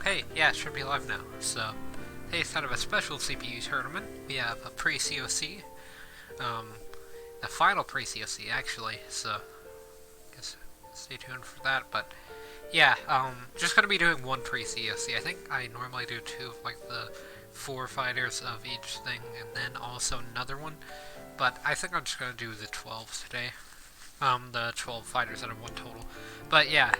Okay, yeah, it should be live now. So, today's kind of a special CPU tournament. We have a pre-COC, the final pre-COC actually, so I guess stay tuned for that. But yeah, just gonna be doing one pre-COC. I think I normally do two of like the 4 fighters of each thing, and then also another one. But I think I'm just gonna do the 12s today. The 12 fighters out of one total. But yeah,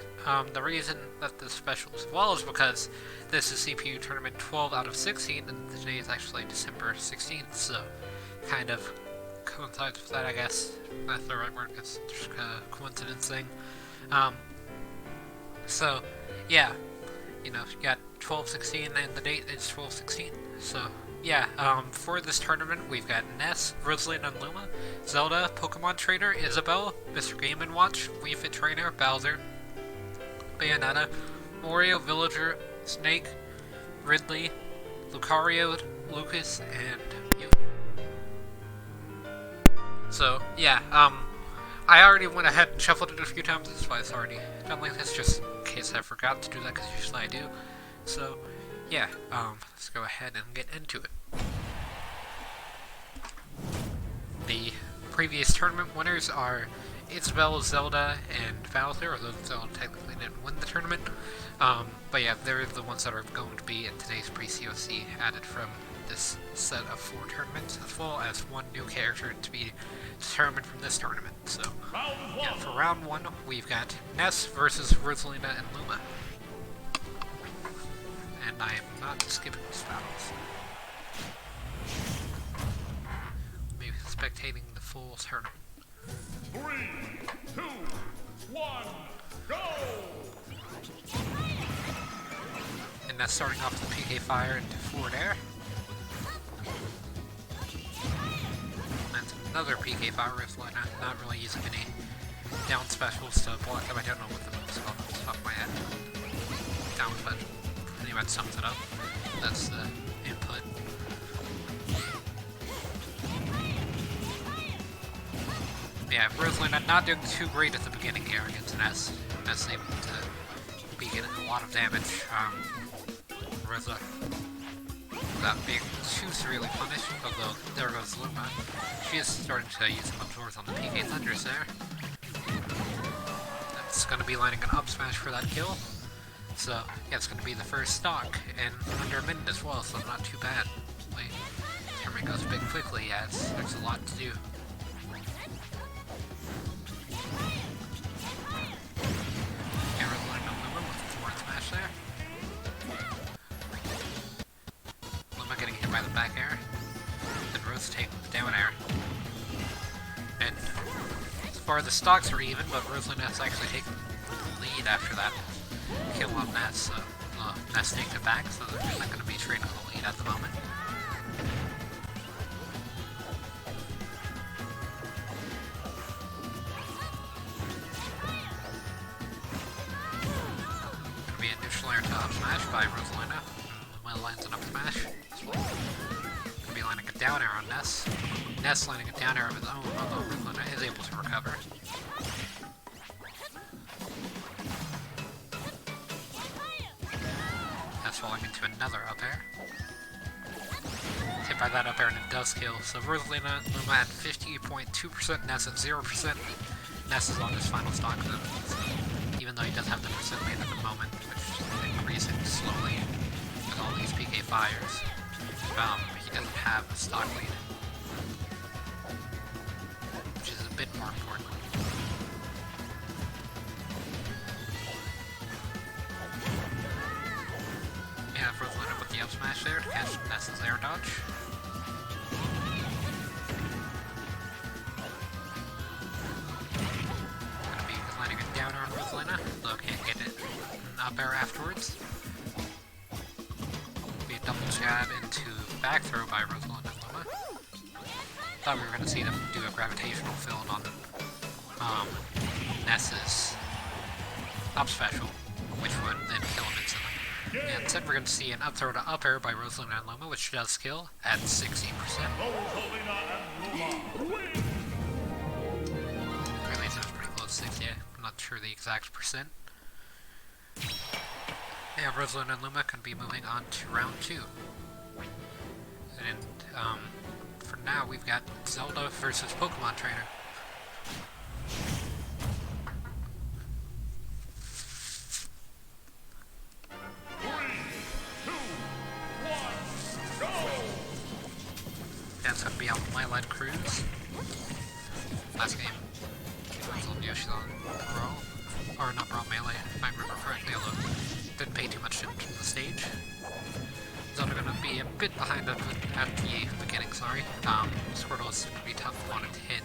the reason that this special as well is because this is CPU tournament 12 out of 16, and today is actually December 16th, so kind of coincides with that, I guess. That's the right word, it's just a coincidence thing. So, yeah, you know, you got 12/16, and the date is 12/16, so yeah, for this tournament, we've got Ness, Rosalina and Luma, Zelda, Pokemon Trainer, Isabelle, Mr. Game & Watch, Wii Fit Trainer, Bowser, Bayonetta, Mario, Villager, Snake, Ridley, Lucario, Lukas, and Yugi. So, yeah, I already went ahead and shuffled it a few times, that's why it's already done like this, just in case I forgot to do that, because usually I do. So, yeah, let's go ahead and get into it. The previous tournament winners are Isabelle, Zelda, and Bowser, although Zelda technically didn't win the tournament. But yeah, they're the ones that are going to be in today's pre-COC, added from this set of 4 tournaments, as well as one new character to be determined from this tournament. So, yeah, for round 1, we've got Ness versus Rosalina and Luma. And I am not skipping these battles. Maybe spectating the full tournament. 3, 2, 1, go! And that's starting off with PK Fire into forward air. And another PK Fire with not really using any down specials to block them. I don't know what the move's called off the top of my head. Down special. That sums it up. That's the input. Yeah, Rosalina not doing too great at the beginning here against Ness. Ness able to be getting a lot of damage. Rosa without being too severely punished, although there goes Luma. She is starting to use some absorbs on the PK Thunders there. That's going to be lining an up smash for that kill. So, yeah, it's going to be the first stock, and under a minute as well, so not too bad. Like, the tournament goes a bit quickly, yeah, there's a lot to do. Yeah, Rosalina and Luma with the forward smash there. Luma getting hit by the back air, then Rose taking the down air. And as far as the stocks are even, but Rosalina's actually taking the lead after that kill on Ness, so Ness takes it back, so they're not going to be trading the lead at the moment. Going to be a neutral air to up smash by Rosalina. Willa lands an up smash as well. Going to be landing a down air on Ness. Ness landing a down air of his own, although Rosalina is able to recover. Falling into another up air. Hit by that up air and it does kill. So Rosalina, Luma at 50.2%, Ness at 0%. Ness is on his final stock though, so even though he does have the percent lead at the moment, which is increasing slowly with all these PK fires, he doesn't have a stock lead, which is a bit more important. Rosalina with the up smash there to catch Ness's air dodge. Gonna be landing a down air on Rosalina, though can't get it an up air afterwards. Be a double jab into back throw by Rosalina and Luma. Thought we were gonna see them do a gravitational field on Ness's up special, which would then kill him instantly. And instead we're going to see an up throw to up air by Rosalina and Luma, which does kill at 60%. Really, sounds pretty close to 60, I'm not sure the exact percent. Yeah, Rosalind and Luma can be moving on to round 2. And for now, we've got Zelda versus Pokemon Trainer. That's going to be on Lilac Cruise. Last game, Zelda Yoshi's on Brawl. Or not Brawl, Melee, if I remember correctly, although didn't pay too much attention to the stage. Zelda going to be a bit behind at the beginning, sorry. Squirtle is going to be tough one to hit.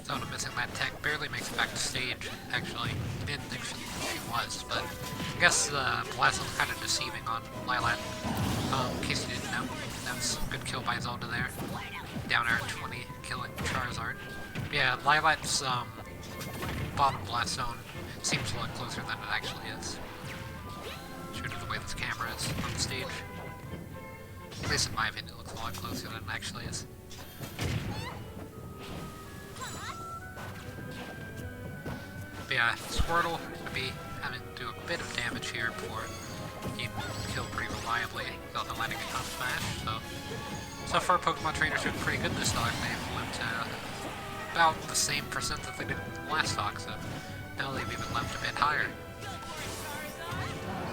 Zelda missing that tech, barely makes it back to stage, actually. Didn't think she was, but I guess the blast was kind of deceiving on Lilac. In case you didn't know, that was a good kill by Zelda there. Down air at 20, killing Charizard. Yeah, Lilac's bottom blast zone seems a lot closer than it actually is. Due to the way this camera is on the stage. At least in my opinion, it looks a lot closer than it actually is. But yeah, Squirtle will be having to do a bit of damage here before he can kill pretty reliably without the landing a comp smash. So far Pokemon Trainers doing pretty good this stock. They've left about the same percent that they did in the last stock, so now they've even left a bit higher.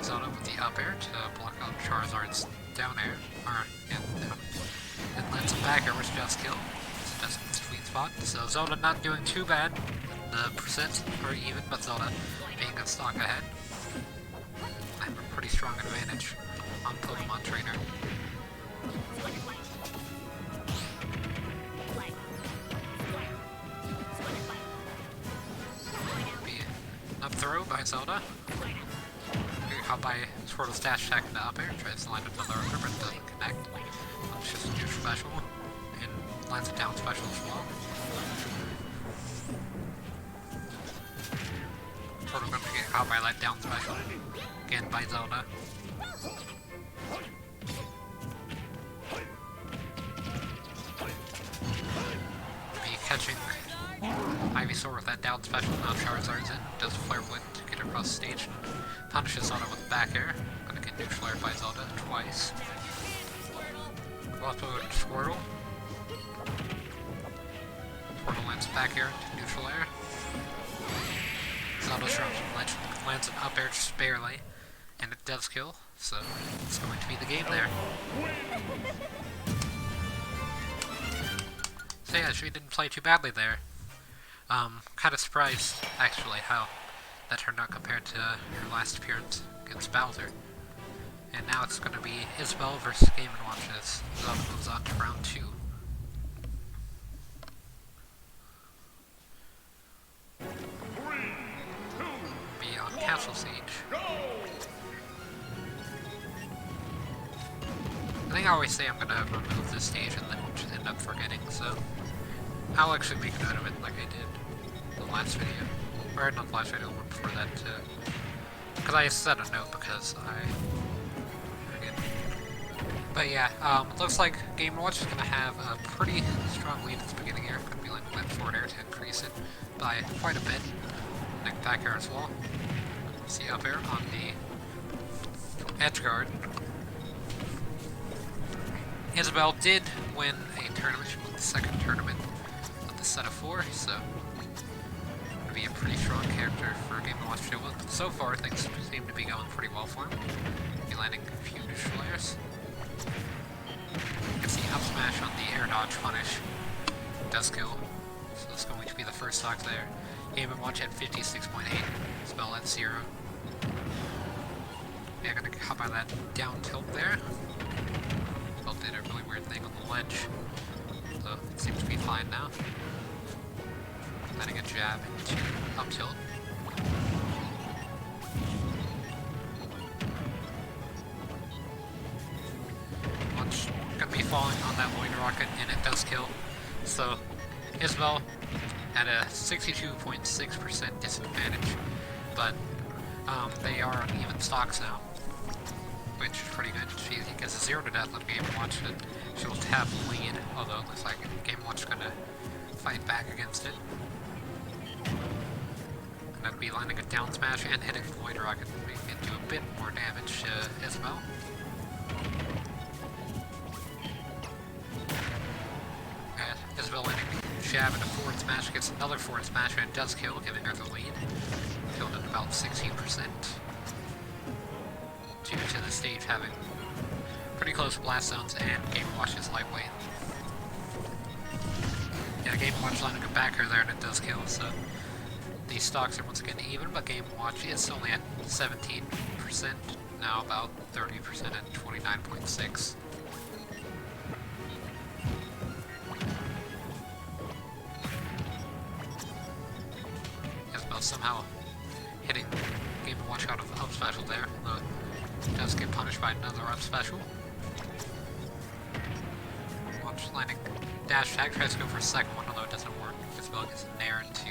Zelda with the up air to block out Charizard's down air, and lands a back air which just kill. So that's the sweet spot. So Zelda not doing too bad. The percents are even, but Zelda being a stock ahead. I have a pretty strong advantage on Pokemon Trainer. Be an up throw by Zelda. Get caught by Squirtle's dash attack into up air. Tries to land another other, but doesn't connect. It's just a huge special, and lands a down special as well. Squirtle going to get caught by that down special. Again by Zelda. Be catching Ivysaur with that down special. Now Charizard's in. Does a Flare Blade to get across the stage and punishes Zelda with back air. Gonna get neutral air by Zelda twice. Go up to Squirtle. Squirtle lands back air to neutral air. Zelda lands an up air just barely, and it does kill, so it's going to be the game there. So yeah, she didn't play too badly there. Kind of surprised, actually, how that turned out compared to her last appearance against Bowser. And now it's going to be Isabelle versus Game & Watch as Zelda moves on to round 2. Be on Castle Siege. I think I always say I'm going to remove this stage and then just end up forgetting, so I'll actually make a note of it like I did the last video. Or not the last video, the one before that, because I set a note because I forget. But yeah, looks like Game & Watch is going to have a pretty strong lead at the beginning here. Going to be like that forward air to increase it by quite a bit. And back air as well. See up air on the edge guard. Isabelle did win a tournament. She won the second tournament of the set of 4, so going to be a pretty strong character for Game & Watch to deal with. But so far, things seem to be going pretty well for him. Be landing a few neutral airs. You can see up smash on the air dodge punish. Does kill. So that's going to be the first stock there. Game & Watch at 56.8. Isabelle at 0. Yeah, gonna hop by that down tilt there. Isabelle did a really weird thing on the ledge. So it seems to be fine now. Letting a jab into up tilt. Watch gonna be falling on that Void Rocket and it does kill. So Isabelle at a 62.6% disadvantage, but they are on even stocks now, which is pretty good. gets a 0 to death on Game & Watch, and she'll tap lead, although it looks like Game & Watch is gonna fight back against it. And that'd be landing a down smash and hitting Void Rocket, making it do a bit more damage to Isabelle. And Isabelle landing jab and a forward smash, gets another forward smash and it does kill, giving her the lead. Killed at about 16%. Due to the stage having pretty close blast zones and Game & Watch is lightweight. Yeah, Game & Watch landing a backer there and it does kill, so these stocks are once again even, but Game & Watch is only at 17%, now about 30% at 29.6. Isabelle somehow hitting Game & Watch out of up special there, though it does get punished by another up special. Watch landing dash attack, tries to go for a second one, although it doesn't work. Isabelle gets a nair into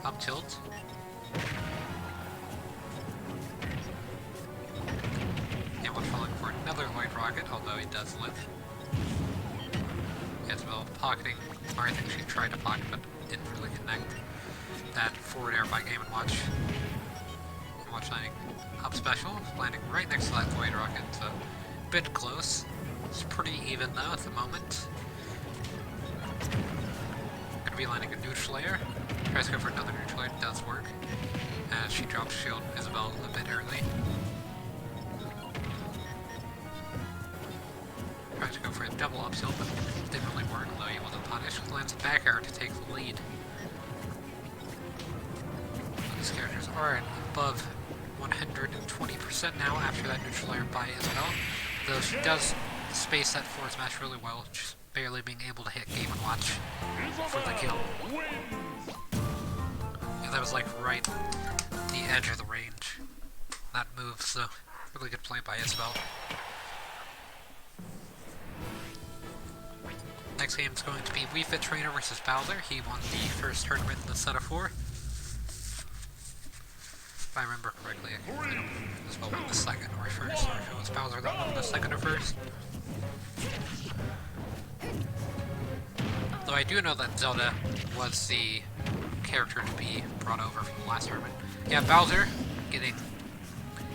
up tilt. And Watch falling for another light rocket, although he does live. Isabelle pocketing, or I think she tried to pocket but didn't really connect. That forward air by Game & Watch. Watch landing up special, landing right next to that Void Rocket, so a bit close. It's pretty even though at the moment. Gonna be landing a neutral air. Tries to go for another neutral air, it does work. As she drops shield Isabelle a bit early. Tries to go for a double up tilt, but didn't really work, although he wasn't punished. Lands a back air to take the lead. These characters are above 120% now after that neutral air by Isabelle, though she does space that forward smash really well, just barely being able to hit Game & Watch for the kill. Yeah, that was like right the edge of the range, that move, so really good play by Isabelle. Next game is going to be Wii Fit Trainer versus Bowser. He won the first tournament in the set of 4. If I remember correctly, I don't know if Isabelle won the second or first, or if it was Bowser that won the second or first. Though I do know that Zelda was the character to be brought over from the last tournament. Yeah, Bowser getting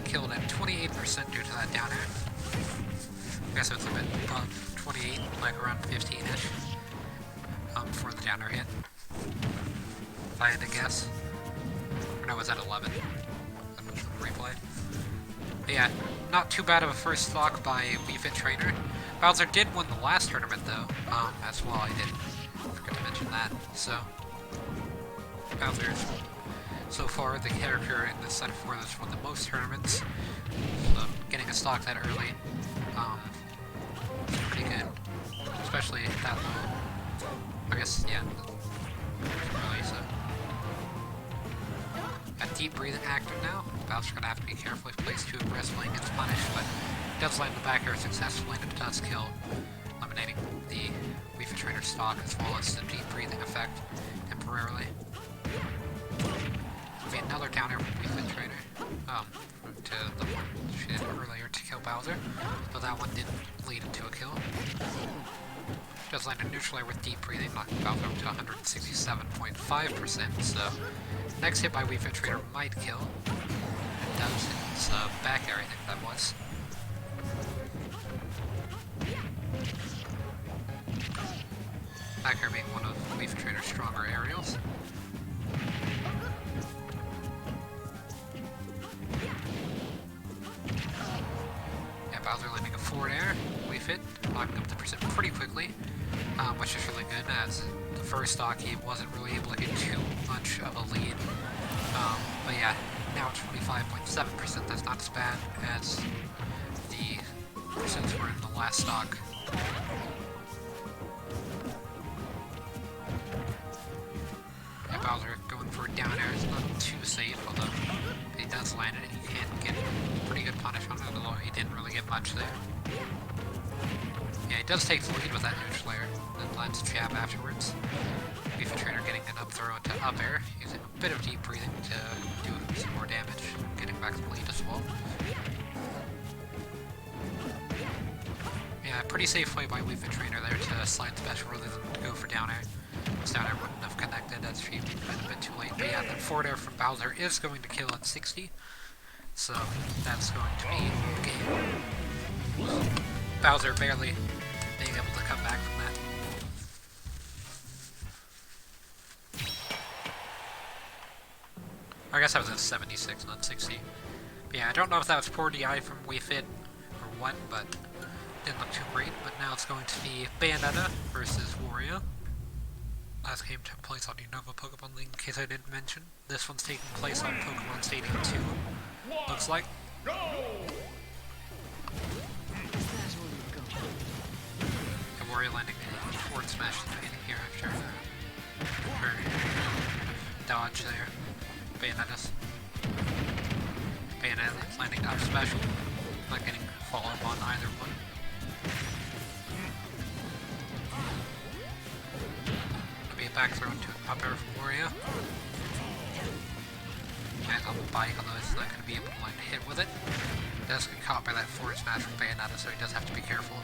killed at 28% due to that down air. I guess it's a bit above 28, like around 15-ish, before the down air hit. If I had to guess. Or no, it was at 11. Replay. But yeah, not too bad of a first stock by Wii Fit Trainer. Bowser did win the last tournament though, as well. I did forget to mention that. So Bowser is so far the character in this set of 4 that's won the most tournaments. So getting a stock that early, is pretty good, especially that low. I guess yeah, early. So. Got deep breathing active now. Bowser's gonna have to be careful if plays too aggressively and gets punished, but he does land the back air successfully and it does kill, eliminating the Wii Fit Trainer stock as well as the deep breathing effect temporarily. Be another down air from Wii Fit Trainer, to the one she did earlier to kill Bowser, though that one didn't lead into a kill. Does land a neutral air with deep breathing, knocking Bowser up to 167.5%, so next hit by Wii Fit Trainer might kill. It does. It's back air, I think that was. Back air being one of Wii Fit Trainer's stronger aerials. Yeah, Bowser landing a forward air. Wii Fit knocking up the percent pretty quickly, which is really good as the first stock he wasn't really able to get too much of a lead. But yeah, now 25.7%, that's not as bad as the percents were in the last stock. Yeah, Bowser going for a down air is not too safe, although if he does land it, he can get pretty good punish on it, although he didn't really get much there. Yeah, he does take the lead with that neutral air, then lands a jab afterwards. Wii Fit Trainer getting an up throw into up air, using a bit of deep breathing to do some more damage, getting back the lead as well. Yeah, pretty safe play by Wii Fit Trainer there to slide special rather than to go for down air. This down air wouldn't have connected, that's been a bit too late. But yeah, that forward air from Bowser is going to kill at 60. So that's going to be the game. Bowser barely being able to come back from that. I guess that was a 76, not 60. But yeah, I don't know if that was poor DI from Wii Fit or what, but didn't look too great. But now it's going to be Bayonetta versus Wario. Last game took place on Unova Pokemon League, in case I didn't mention. This one's taking place on Pokemon Stadium 2, looks like. And Wario landing a forward smash at the beginning here after her dodge there. Bayonetta's. Bayonetta landing up special, not getting follow-up on either one. Be a back throw into a up air from Wario. And on the bike, although it's not going to be able to land a hit with it. Does get caught by that forward smash from Bayonetta, so he does have to be careful.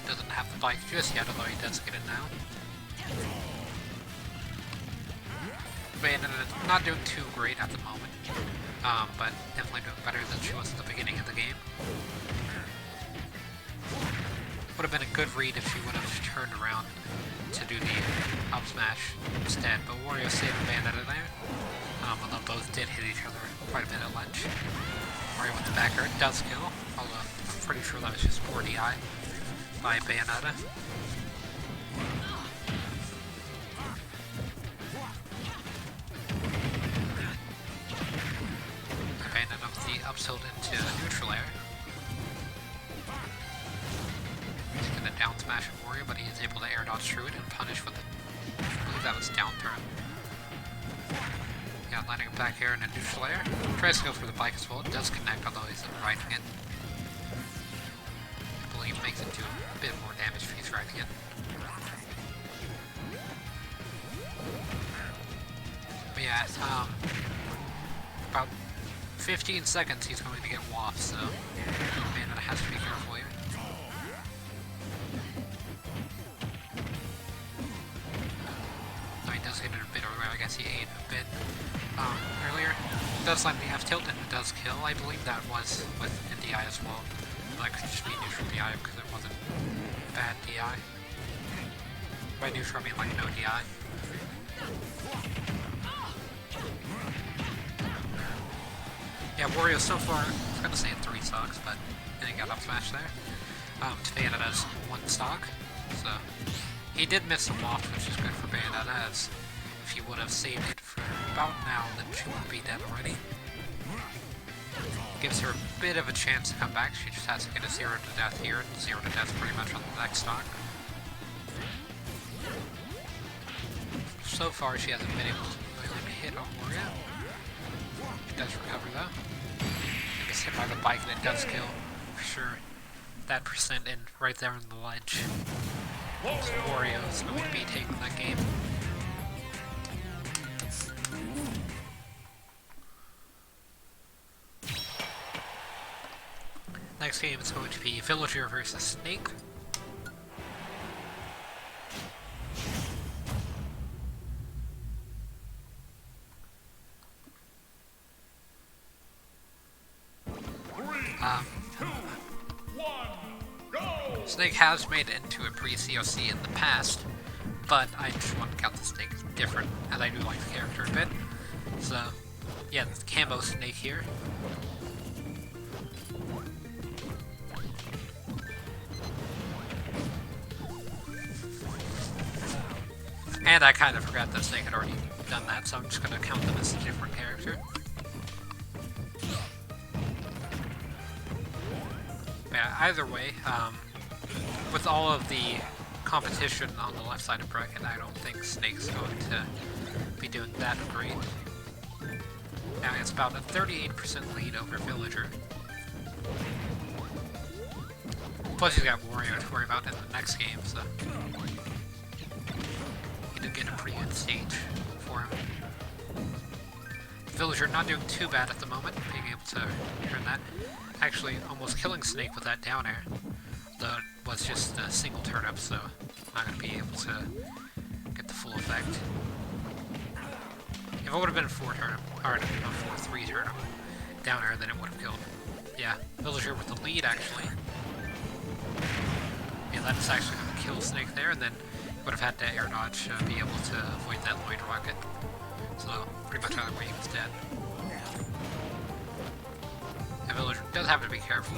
Doesn't have the bike just yet, although he does get it now. Bayonetta not doing too great at the moment, but definitely doing better than she was at the beginning of the game. Would have been a good read if she would have turned around to do the up smash instead, but Wario saved Bayonetta there, although both did hit each other quite a bit at ledge. Wario with the back air does kill, although I'm pretty sure that was just poor DI by Bayonetta. Bayonetta with the up tilt into neutral air. He's gonna down smash at Wario, but he is able to air dodge through it and punish with it. I believe that was down throw. Yeah, landing a back air and a neutral air. Tries to go for the bike as well. It does connect, although he's riding it. I believe makes it do a bit more damage if he's riding it. But yeah, about 15 seconds he's going to get wafts, so man, it has to be careful here. He does hit it a bit earlier, I guess he ate a bit earlier. It does land the F tilt and it does kill. I believe that was with a DI as well. That could just be neutral DI because it wasn't bad DI. By neutral I mean like no DI. Yeah, Wario so far, I was gonna say 3 stocks, but then he got up smash there. Bayonetta's 1 stock, so he did miss some waft, which is good for Bayonetta, as if he would have saved it for about now, then she would be dead already. Gives her a bit of a chance to come back. She just has to get a 0 to death here, and 0 to death pretty much on the next stock. So far, she hasn't been able to really hit on Wario. It does recover though. It gets hit by the bike and it does kill, for sure. That percent in right there on the ledge. So Wario is going to be taking that game. Next game is going to be Villager versus Snake. Snake has made it into a pre-COC in the past, but I just want to count the Snake as different, as I do like the character a bit. So, yeah, the Cambo Snake here. And I kind of forgot that Snake had already done that, so I'm just going to count them as a different character. Yeah, either way, with all of the competition on the left side of bracket, I don't think Snake's going to be doing that great. Now it's about a 38% lead over Villager. Plus he's got Wario to worry about in the next game, so he did get a pretty good stage for him. Villager not doing too bad at the moment, being able to turn that. Actually, almost killing Snake with that down air. Though it was just a single turnip, so not going to be able to get the full effect. If it would have been a 4 turnip, or a 4-3 turnip down air, then it would have killed. Yeah, Villager with the lead, actually. Yeah, that's actually going to kill Snake there, and then would have had to air dodge, be able to avoid that Lloyd rocket. So, pretty much either way he was dead. And Villager does have to be careful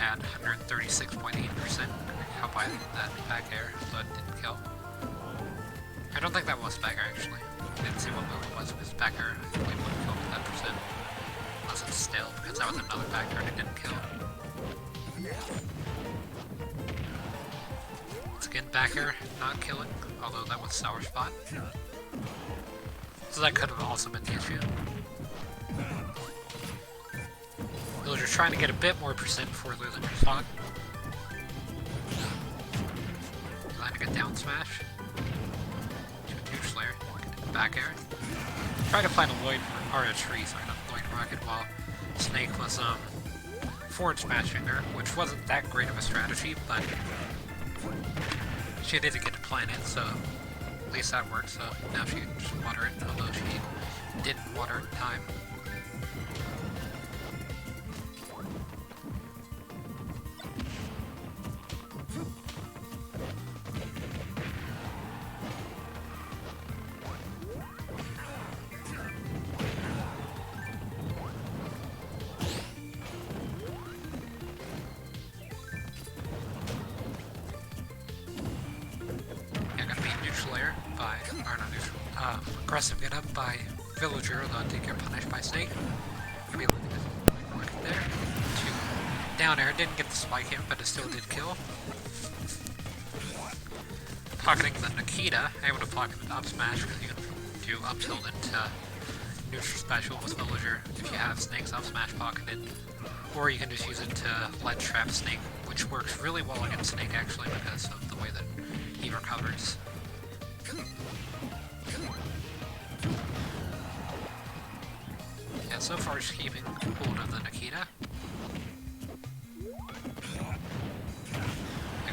at 136.8%. How by that back air, so it didn't kill. I don't think that was back air, actually. I didn't see what move it was, because back air I believe would have killed with that percent. Unless it's still, because that was another back air and it didn't kill. Once again, back air not killing, although that was sour spot. So that could have also been the issue. Villager trying to get a bit more percent before losing her spot. Landing a down smash. To a huge slayer. Back air. Try to find a Lloyd, or a tree, sorry, not Lloyd rocket, while Snake was forward smashing her, which wasn't that great of a strategy, but she didn't get to plan it, so at least that worked, so now she can just water it, although she didn't water in time. Aggressive get up by Villager, though it did get punished by Snake. Maybe work there. To down air, didn't get the spike hit, but it still did kill. Pocketing the Nikita, able to pocket the up smash because you can do up tilt into neutral special with Villager if you have Snake's up smash pocketed. Or you can just use it to lead trap Snake, which works really well against Snake actually because of the way that he recovers. Yeah, so far she's keeping hold of the Nikita. They're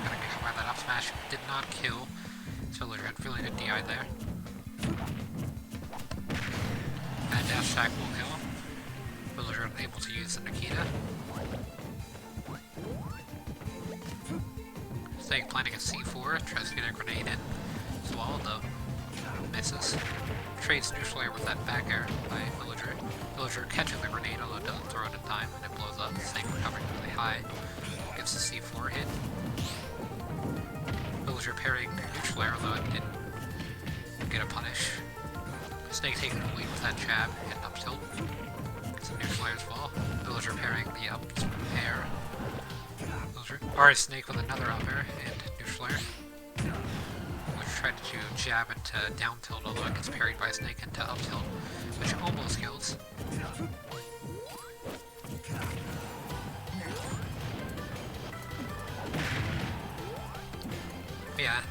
gonna get by that up smash. Did not kill. Villager had really good DI there. That dash attack will kill. Villager unable to use the Nikita. Snake planting a C4, tries to get a grenade in as well, though misses. Trades neutral air with that back air by Villager. Villager catching the grenade, although it doesn't throw it in time, and it blows up. Snake recovering really high. Gets the C4 hit. Villager parrying neutral air, although it didn't get a punish. Snake taking the lead with that jab and up tilt. Gets a neutral air as well. Villager parrying the up air. Or Snake with another up air and neutral air. Tried to jab into down tilt, although it gets parried by Snake into up tilt, which almost kills. Yeah,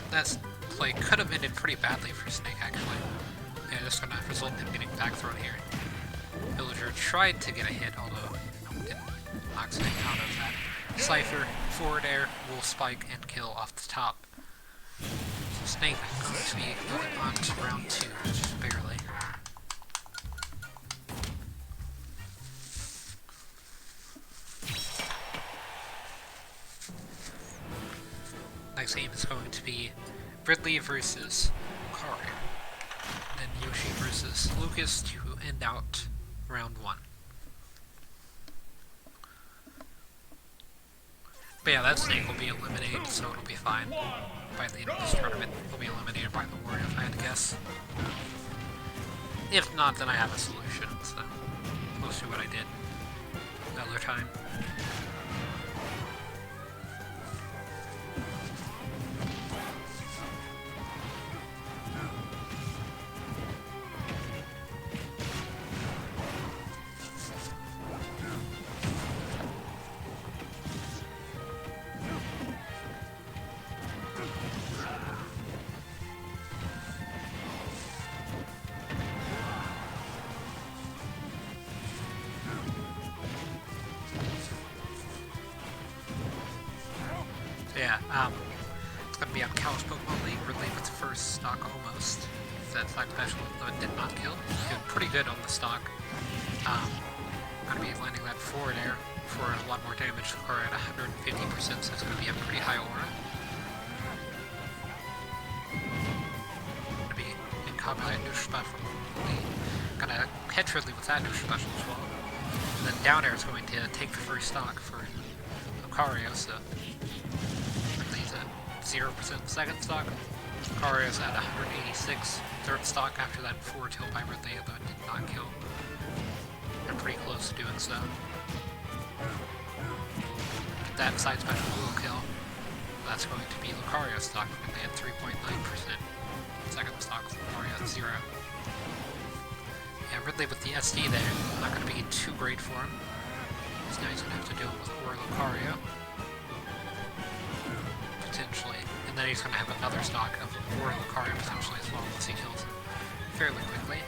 that play could have ended pretty badly for Snake actually. Yeah, just gonna result in getting back thrown here. Villager tried to get a hit, although didn't knock Snake out of that. Cypher, forward air, will spike and kill off the top. Snake is going to be moving on to round 2, just barely. Next game is going to be Ridley versus Lucario, then Yoshi versus Lukas to end out round 1. But yeah, that Snake will be eliminated, so it'll be fine. By the end of this tournament, he'll be eliminated by the Warrior, if I had to guess. If not, then I have a solution, so we'll see what I did another time. yeah, it's gonna be on Cow's Pokemon League, Ridley with the first stock almost. That stock special, though it did not kill. Doing pretty good on the stock. Gonna be landing that forward air for a lot more damage, or at 150%, so it's gonna be a pretty high aura. Gonna be in combat neutral special. Gonna catch Ridley with that neutral special as well. And then down air is going to take the first stock for Lucario, so Ridley's at 0% second stock. Lucario's at 186 third stock after that forward tilt by Ridley, although it did not kill. They're pretty close to doing so. Get that side special will kill. That's going to be Lucario's stock, Ridley at 3.9%. Second stock, Lucario at 0. Yeah, Ridley with the SD there, not going to be too great for him. So now he's going to have to deal with Aura Lucario. Potentially. And then he's going to have another stock of Aura Lucario potentially as well once he kills him fairly quickly.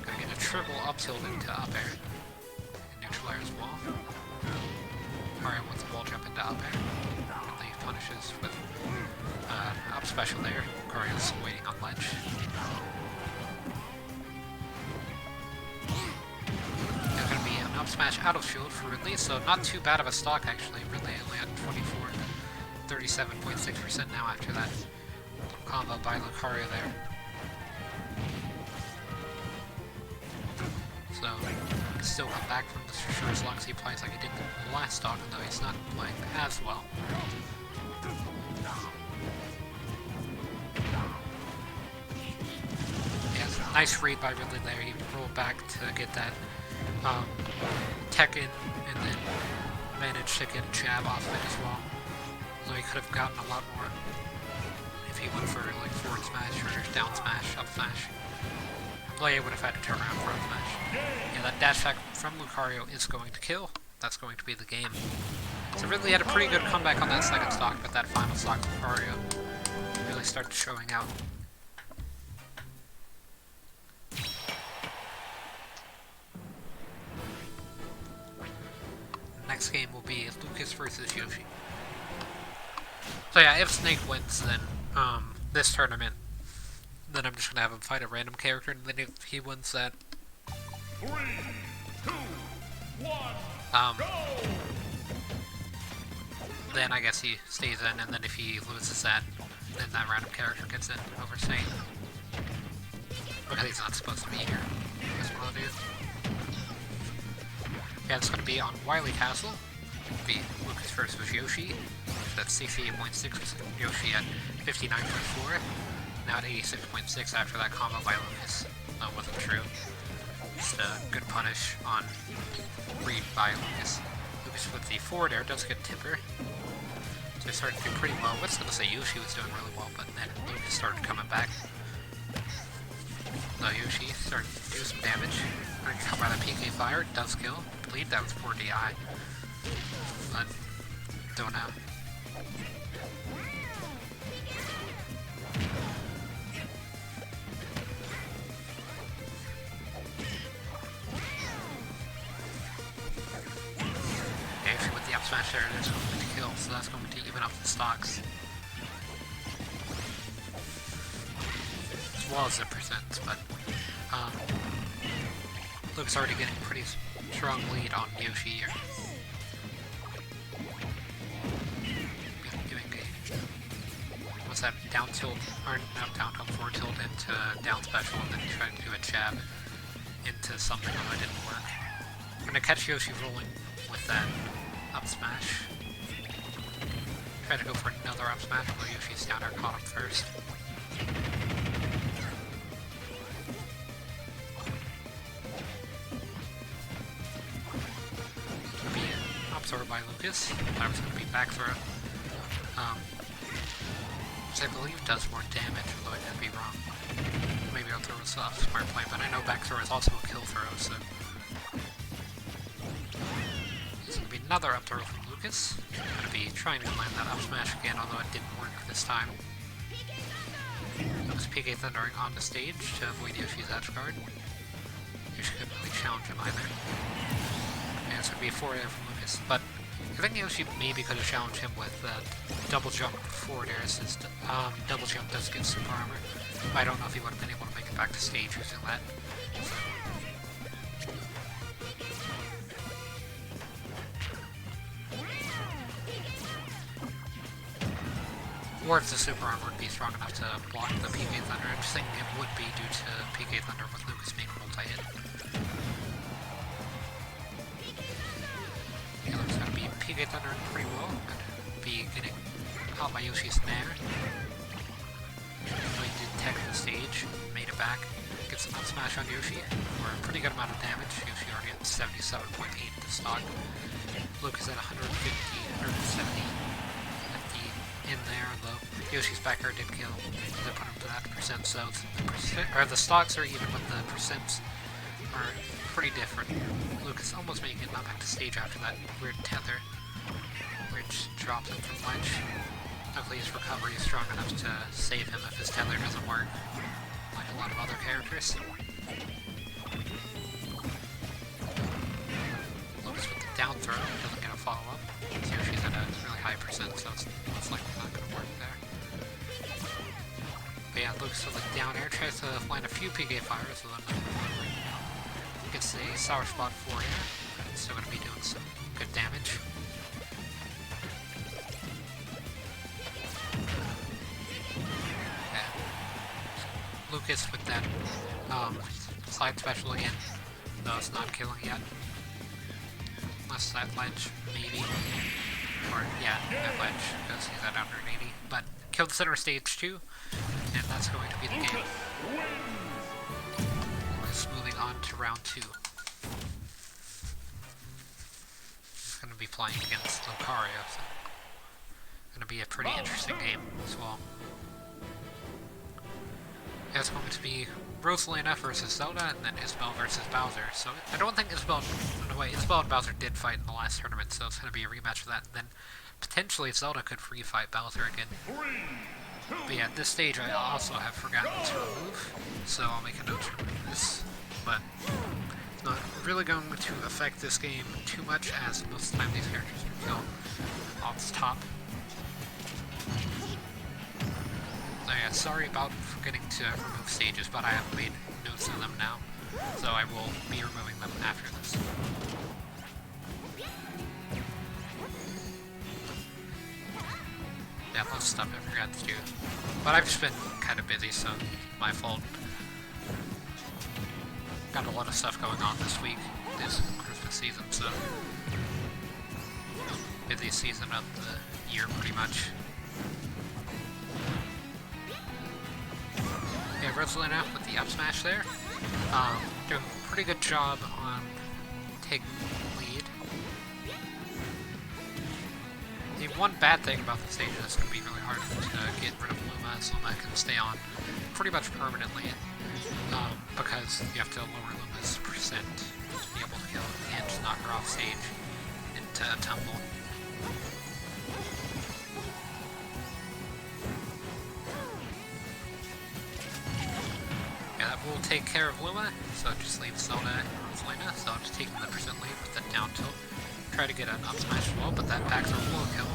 Gonna get a triple up tilt into up air. And neutral air as well. Lucario wants a wall jump into up air. Ridley punishes with up special there. Lucario's waiting on ledge. Up smash out of shield for Ridley, so not too bad of a stock actually. Ridley only at 37.6% now after that combo by Lucario there. So he can still come back from this for sure as long as he plays like he did in the last stock, though he's not playing as well. Yeah, nice read by Ridley there. He rolled back to get that tech in, and then managed to get a jab off of it as well. Although he could have gotten a lot more if he went for like forward smash or down smash, up smash. Well, he would have had to turn around front smash. Yeah, that dash attack from Lucario is going to kill. That's going to be the game. So Ridley had a pretty good comeback on that second stock, but that final stock Lucario really started showing out. Next game will be Lukas versus Yoshi. So yeah, if Snake wins, then this tournament, then I'm just gonna have him fight a random character, and then if he wins that, 3, 2, 1, go! Then I guess he stays in, and then if he loses that, then that random character gets in over Snake. Because he's not supposed to be here. That's what I'll do. Yeah, it's going to be on Wily Castle. It'll be Lukas versus Yoshi. That's CC at 0.6%. Yoshi at 59.4. Now at 86.6 after that combo by Lukas. That wasn't true. Just a good punish on read by Lukas. Lukas with the forward air does get Tipper. So he started to do pretty well. I was going to say Yoshi was doing really well, but then Lukas started coming back. No, Yoshi started to do some damage. Trying to come by the PK fire, it does kill. I believe that was 4 DI. But, don't know. Actually, with the up smash there, there's going to kill, so that's going to even up the stocks. As well as the percents, but Luke's already getting a pretty strong lead on Yoshi here. Doing a, what's that, down tilt, or not down tilt, forward tilt into down special, and then trying to do a jab into something, although it didn't work. I'm gonna catch Yoshi rolling with that up smash. Try to go for another up smash, although Yoshi's down air caught him first. Throw by Lukas. That was going to be back throw. Which I believe does more damage, although I could be wrong. Maybe I'll throw a soft smart play, but I know back throw is also a kill throw, so. It's going to be another up throw from Lukas. Going to be trying to land that up smash again, although it didn't work this time. Lukas PK Thundering on the stage to avoid Yoshi's edge guard. Yoshi couldn't really challenge him either. And it's going to be a forward air from Lukas, but I think Yoshi maybe could have challenged him with double jump forward air assist. Double jump does get super armor. I don't know if he would have been able to make it back to stage using that. So. Or if the super armor would be strong enough to block the PK Thunder. I'm just thinking it would be due to PK Thunder with Lukas being multi-hit. He looks going to be PK Thunder pretty well. Could be getting caught by Yoshi's Nair. So he did tech the stage, made it back, gets an up smash on Yoshi for a pretty good amount of damage. Yoshi already at 77.8 to stock. Lukas at 150, 170 at the in there. Though Yoshi's back air did kill to put him to that percent. So the stocks are even, but the percents are pretty different. Lukas almost making it not back to stage after that weird tether, which drops him from ledge. Hopefully his recovery is strong enough to save him if his tether doesn't work, like a lot of other characters. Lukas with the down throw, doesn't get a follow-up. Yoshi's at a really high percent, so it's most likely not going to work there. But yeah, Lukas with the down air tries to land a few PK fires, so then gets a sour spot for air, but it's still going to be doing some good damage. Lukas with that slide special again, though it's not killing yet. Unless that ledge, maybe. Or, yeah, that ledge, because he's at 180. But killed center stage 2, and that's going to be the game. Lukas moving on to round 2. He's going to be playing against Lucario, so it's going to be a pretty interesting game as well. It's going to be Rosalina versus Zelda, and then Isabelle versus Bowser. So I don't think Isabelle, in a way, Isabelle and Bowser did fight in the last tournament, so it's going to be a rematch of that. And then potentially Zelda could free fight Bowser again. But yeah, at this stage I also have forgotten to remove, so I'll make a note to remove this. But it's not really going to affect this game too much, as most of the time these characters can kill off the top. So yeah, sorry about forgetting to remove stages, but I have made notes of them now, so I will be removing them after this. Yeah, lots of stuff I forgot to do, but I've just been kind of busy, so my fault. Got a lot of stuff going on this week, this Christmas season, so busy season of the year pretty much. Yeah, Rosalina with the up smash there. Doing a pretty good job on taking the lead. The one bad thing about the stage is it's going to be really hard to get rid of Luma, so Luma can stay on pretty much permanently, because you have to lower Luma's percent to be able to kill her and just knock her off stage into a tumble. Yeah, that will take care of Willa, so it just leaves Zelda and Rosalina, so just taking the percent lead with that down tilt. Try to get an up smash as well, but that backthrow will kill.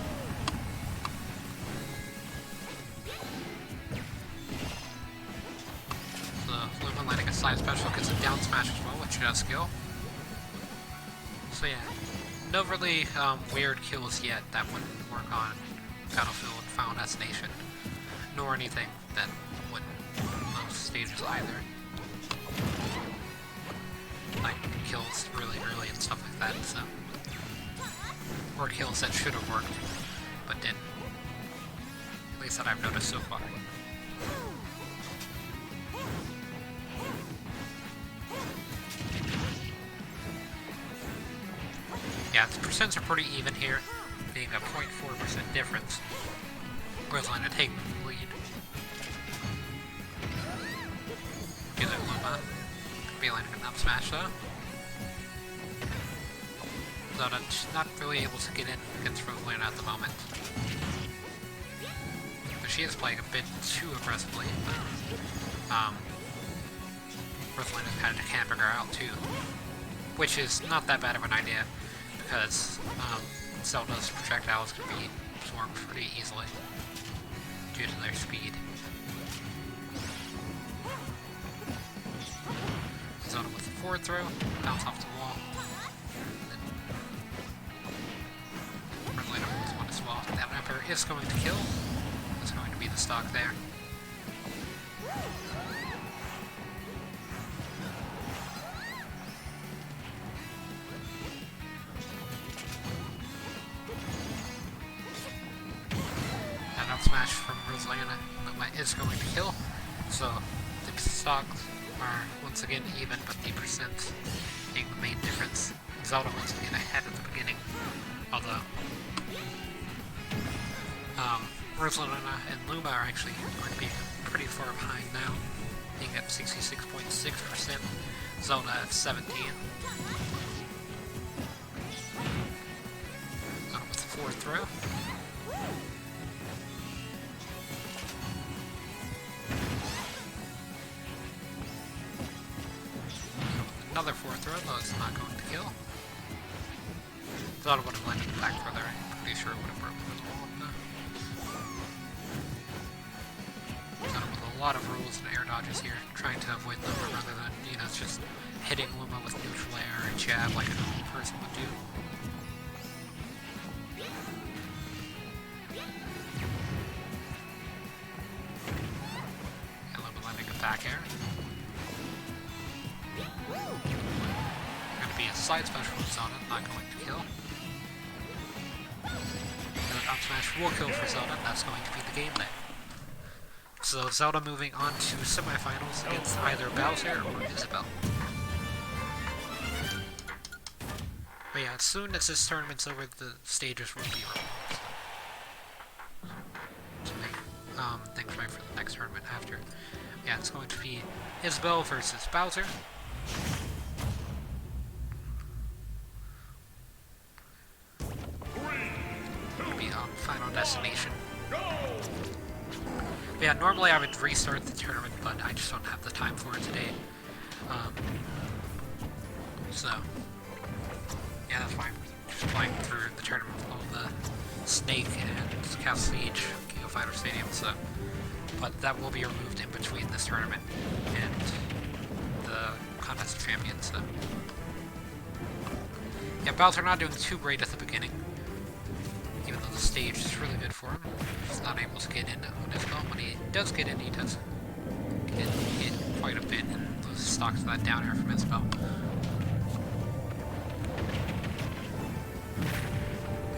So Luma landing a side special gets a down smash as well, which does kill. So yeah, no really weird kills yet that wouldn't work on Battlefield Final Destination, nor anything that wouldn't most stages either. Like kills really early and stuff like that, so. Or kills that should have worked, but didn't. At least that I've noticed so far. Yeah, the percents are pretty even here, being a 0.4% difference. Rosalina taking the lead. Gives it Luma. Be landing an up smash though. Zelda not really able to get in against Rosalina at the moment. But she is playing a bit too aggressively, but Rosalina's kind of camping her out too. Which is not that bad of an idea, because Zelda's projectiles can be absorbed pretty easily due to their speed. Zelda with the forward throw, bounce off the wall. Later with one as well. That Emperor is going to kill. That's going to be the stock there. And up smash from Rosalina. Luma is going to kill. So the stocks are once again even, but the percent being the main difference. Zelda once again ahead at the beginning. Although Rosalina and Luma are actually going to be pretty far behind now, being at 66.6%, Zelda at 17%. Zelda with the forward throw. Another forward throw, though it's not going to kill. Zelda would have landed back further. I'm pretty sure it would have broken the wall. Zelda with a lot of rules and air dodges here, trying to avoid Luma rather than, you know, just hitting Luma with neutral air and jab like a normal person would do. And Luma landing a back air. Going to be a side special from Zelda, not going to kill. Up smash will kill for Zelda, and that's going to be the game there. So Zelda moving on to semifinals against either Bowser or Isabelle. But yeah, as soon as this tournament's over, the stages will be removed. To make things right for the next tournament after. Yeah, it's going to be Isabelle versus Bowser. Final destination. Yeah, normally I would restart the tournament, but I just don't have the time for it today. So, yeah, that's why I'm just playing through the tournament with all the Snake and Castle Siege King of Fighter Stadium, so. But that will be removed in between this tournament and the Contest of Champions, so. Yeah, Bowser not doing too great at the beginning. Even though the stage is really good for him, he's not able to get in on his own. When he does get in, he does get hit quite a bit and loses stock to that down air from Isabelle.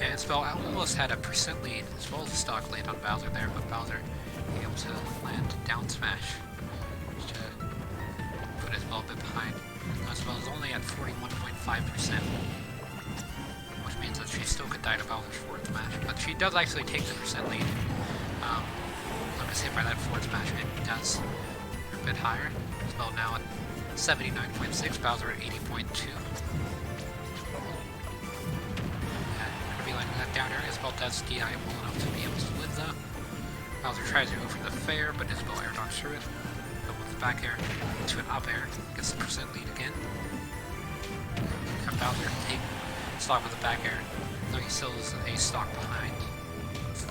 And Isabelle almost had a percent lead as well as a stock lead on Bowser there, but Bowser able to land down smash to put Isabelle a bit behind. Isabelle is only at 41.5%. Means that she still could die to Bowser's forward smash, but she does actually take the percent lead. Lucas hit by that forward smash, it does a bit higher. Isabelle now at 79.6, Bowser at 80.2. Gonna be letting that down here. Isabelle does DI well enough to be able to live though. Bowser tries to go for the fair, but Isabelle air dodges through it. Go with the back air to an up air, gets the percent lead again. And Bowser take stock with the back air, though he still is a stock behind. It's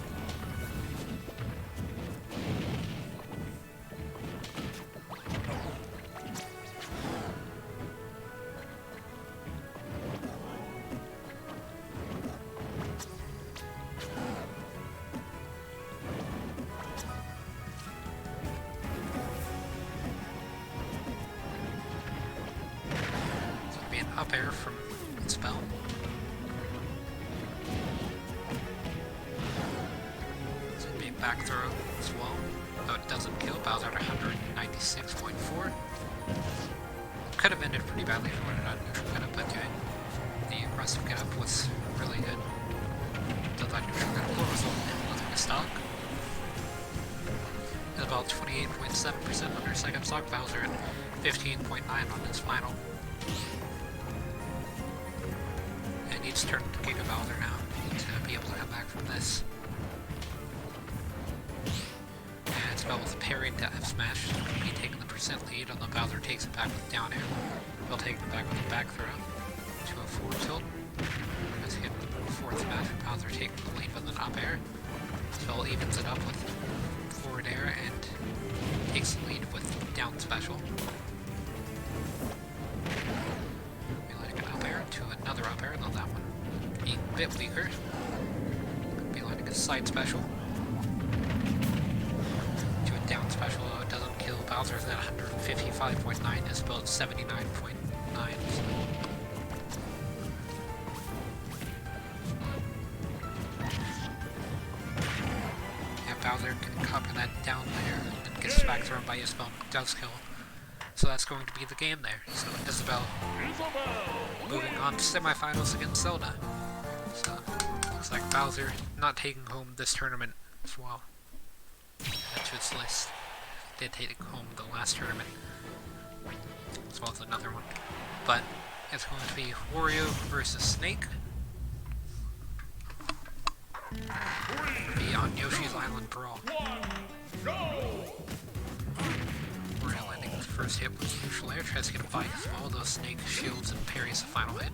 going to be an up air from Isabelle. Back throw as well, though it doesn't kill. Bowser at 196.4. Could have ended pretty badly if it went on neutral get up, but doing the aggressive get up was really good. Though that neutral get up was losing a stock. It's about 28.7% under second stock. Bowser at 15.9 on his final. And needs to turn to King of Bowser now to be able to come back from this. Isabelle with a parry to F smash, he taking the percent lead, although Bowser takes it back with down air. He'll take it back with a back throw to a forward tilt. As he hit the fourth smash, Bowser taking the lead with an up air. Phil evens it up with forward air and takes the lead with down special. Landing an up air to another up air, though that one being a bit weaker. Be landing a side special. To a down special, though it doesn't kill. Bowser's at 155.9, his build 79.9. Bowser can copper that down there and gets back thrown by Isabelle, does kill. So that's going to be the game there. So Isabelle moving on to semifinals against Zelda. So looks like Bowser not taking home this tournament as well. Add to its list. Did take home the last tournament as well as another one. But it's going to be Wario versus Snake. Be on Yoshi's Island Brawl. Wario landing his first hit with neutral air, tries to get a bite as well, though Snake shields and parries the final hit.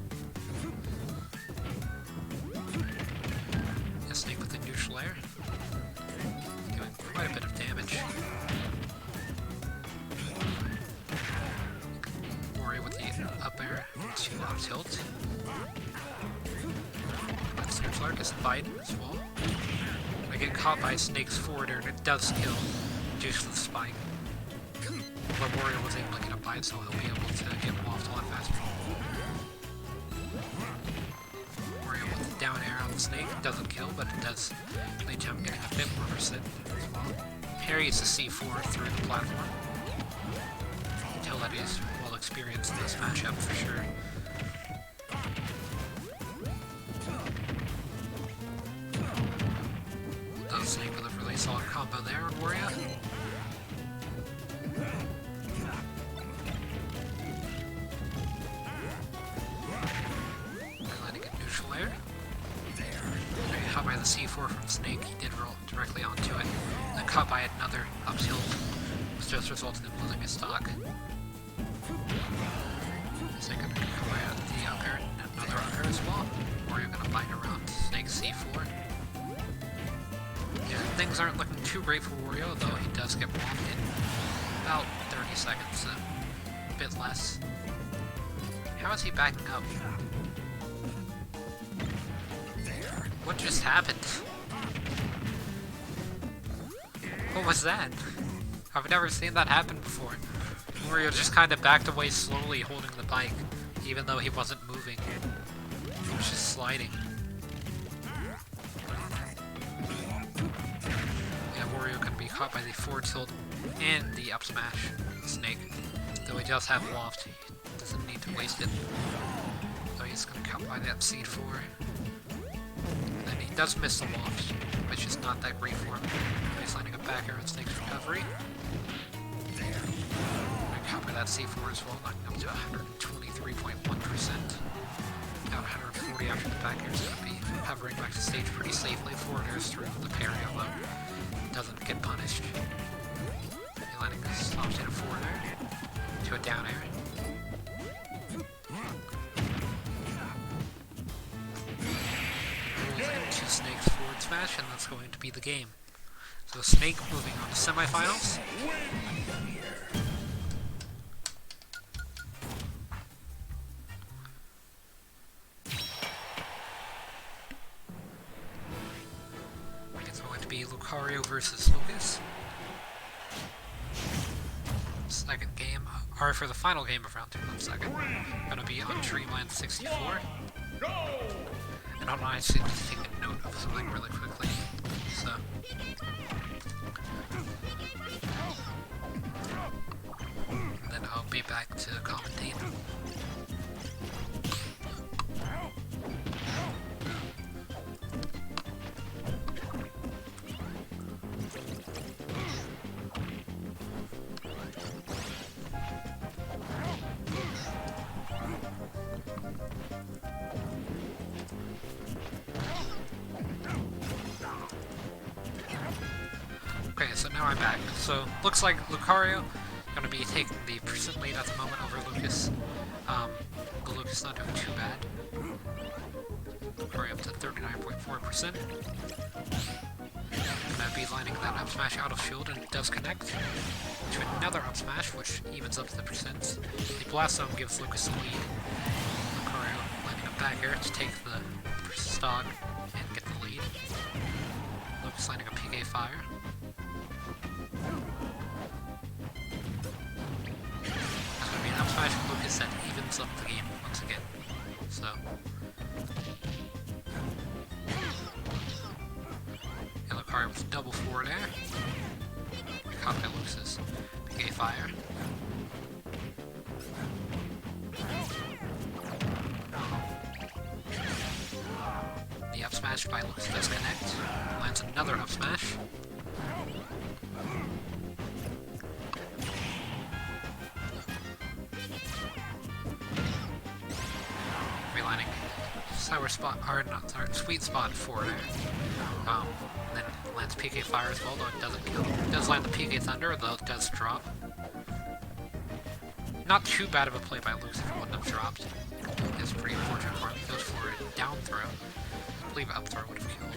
Yeah, Snake with the neutral air, doing quite a bit of damage. Wario with the up air to up tilt. Clark is bite as well. I get caught by Snake's forward air and it does kill due to the spike. But Wario was able to get a bite, so he'll be able to get waffed a lot faster. Wario with the down air on the Snake doesn't kill, but it does lead to him getting a bit more percent as well. Parries the C4 through the platform. Until that is well experienced in this matchup for sure. Snake with a really solid combo there on Wario. Landing a neutral air. Caught by the C4 from Snake, he did roll directly onto it. Then caught by another up tilt, which just resulted in losing his stock. Snake gonna come by the up air and another up air as well. Wario gonna bite around Snake's C4. Yeah, things aren't looking too great for Wario, though he does get blocked in about 30 seconds, a bit less. How is he backing up? What just happened? What was that? I've never seen that happen before. Wario just kind of backed away slowly holding the bike, even though he wasn't moving. He was just sliding. Wario can be caught by the forward tilt and the up smash Snake. Though he does have waft, he doesn't need to waste it. So he's going to come by that C4. And then he does miss the waft, which is not that great for him. He's landing a back air on Snake's recovery. And counter that C4 as well, knocking up to 123.1%. Down 140 after the back air is going to be hovering back to stage pretty safely. Forward airs through the parry, although doesn't get punished. He landing a soft hit forward air to a down air. Rolls into Snake's forward smash, and that's going to be the game. So Snake moving on to semifinals. Lucario versus Lukas. Second game, or for the final game of round 2 on second, gonna be on Dreamland 64. And I'm actually just taking a note of something really quickly. So, and then I'll be back to commentate. Okay, so now I'm back. So, looks like Lucario gonna be taking the percent lead at the moment over Lukas. But Lukas not doing too bad. Lucario up to 39.4%. Gonna be lining that up smash out of shield, and it does connect to another up smash, which evens up the percents. The blast zone gives Lukas the lead. Lucario landing a back air to take the stock and get the lead. Lukas landing a PK fire. That's gonna be an up smash from Lukas that evens up the game once again. So. Lucario with double forward air. Caught by Lukas's PK fire. The up smash by Lukas does connect. Lands another up smash. Relining sour spot, or not sorry, sweet spot forward air. Then lands PK fire as well, though it doesn't kill. It does land the PK thunder, though it does drop. Not too bad of a play by Lukas if it wouldn't have dropped. It's pretty unfortunate for him. He goes for a down throw. I believe up throw would have killed.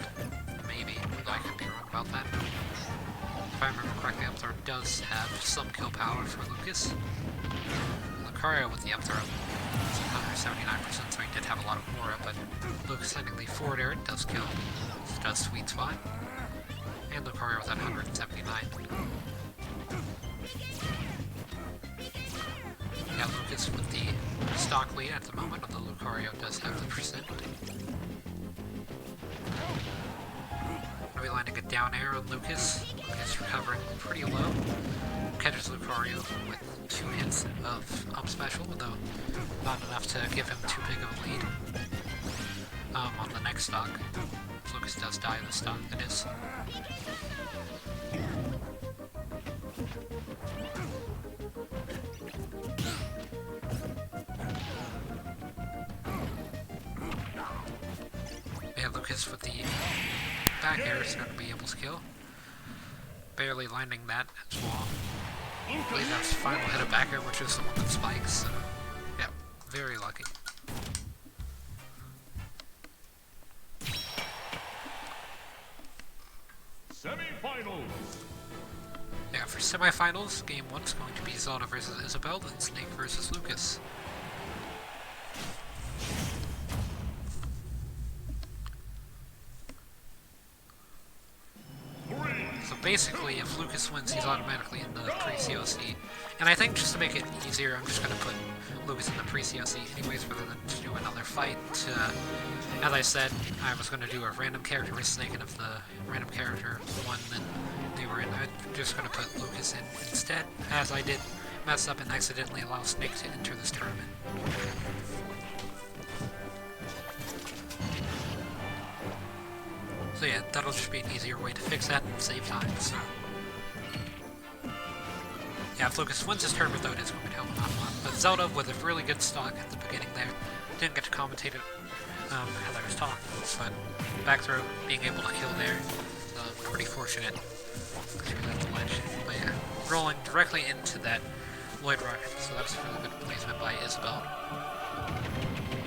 Maybe, though I could be wrong about that. If I remember correctly, up throw does have some kill power for Lukas. Lucario with the up throw is 179%, so he did have a lot of aura, but Lukas sending the forward air does kill. It does sweet spot. And Lucario was at 179. Yeah, Lukas with the stock lead at the moment, although Lucario does have the percent. Gonna be landing a down air on Lukas. Lukas recovering pretty low. Catches Lucario with 2 hits of up special, though not enough to give him too big of a lead. On the next stock. Lukas does die in the stock, that is. Yeah, Lukas with the back air is going to be able to kill. Barely landing that as well. I believe that's the final hit of back air, which is the one that spikes, so yeah, very lucky. Semi-finals. Yeah, for semifinals, game 1 is going to be Zelda versus Isabelle, then Snake versus Lukas. So basically, if Lukas wins, he's automatically in the pre-COC. And I think just to make it easier, I'm just going to put Lukas in the pre-COC anyways, rather than to do another fight. As I said, I was going to do a random character with Snake, and if the random character won, then they were in. I'm just going to put Lukas in instead, as I did mess up and accidentally allow Snake to enter this tournament. So yeah, that'll just be an easier way to fix that and save time, so. Yeah, if Lukas wins this tournament though, it is going to help him out a lot. But Zelda with a really good stock at the beginning there. Didn't get to commentate it as I was talking, but back throw, being able to kill there, pretty fortunate to that the ledge. But yeah, rolling directly into that Void Rocket, so that's a really good placement by Isabelle.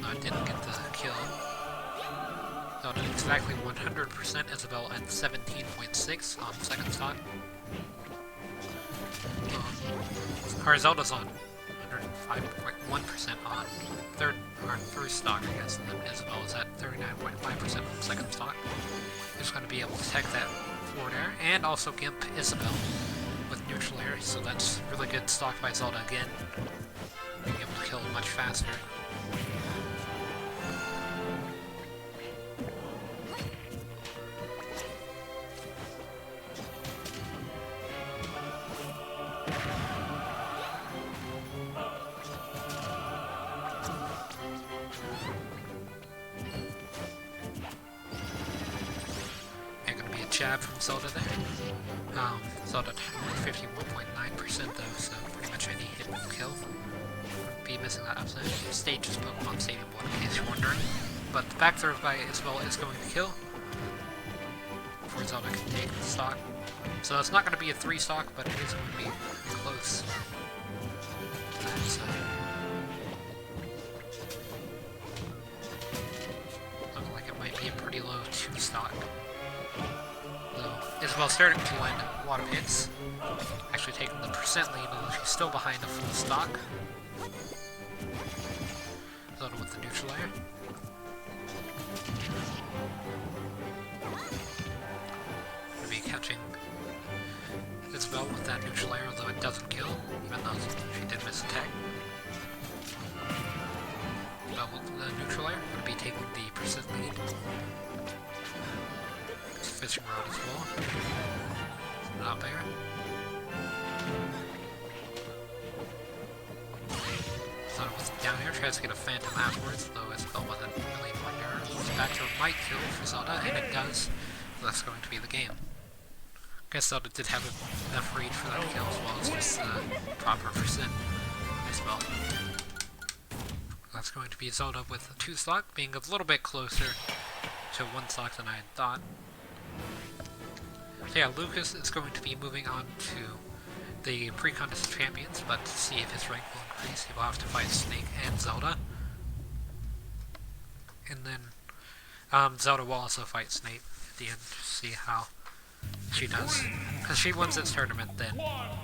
No, it didn't get the kill. So exactly 100% Isabelle at 17.6 on second stock. Or Zelda's on 105.1% on first stock, I guess, and then Isabelle is at 39.5% on second stock. Just going to be able to tech that forward air, and also gimp Isabelle with neutral air, so that's really good stock by Zelda again. Being able to kill much faster. Jab from Zelda there. Zelda 51.9% though, so pretty much any hit will kill. Wouldn't be missing that upside. Stage is Pokemon Stadium 1 in case you're wondering. But the back throw by Isabelle is going to kill before Zelda can take the stock. So it's not going to be a 3 stock, but it is going to be close to that, so. Looking like it might 2-stock. Though Isabelle starting to land a lot of hits. Actually taking the percent lead, although she's still behind the full stock. Zelda with the neutral air. Gonna be catching Isabelle with that neutral air, although it doesn't kill, even though she did miss a tag. Isabelle with the neutral air, gonna be taking the percent lead. It's fishing rod as well. It's not there. Zelda with the down air, tries to get a phantom afterwards, though Isabelle wasn't really more near. Back to a might kill for Zelda, and it does. So that's going to be the game. I guess Zelda did have enough reach for that kill as well as just proper percent as well. That's going to be Zelda with a 2-stock, being a little bit closer to 1-stock than I had thought. So yeah, Lukas is going to be moving on to the pre-contest champions, but to see if his rank will increase, he will have to fight Snake and Zelda. And then Zelda will also fight Snake at the end to see how she does. Because she wins this tournament, then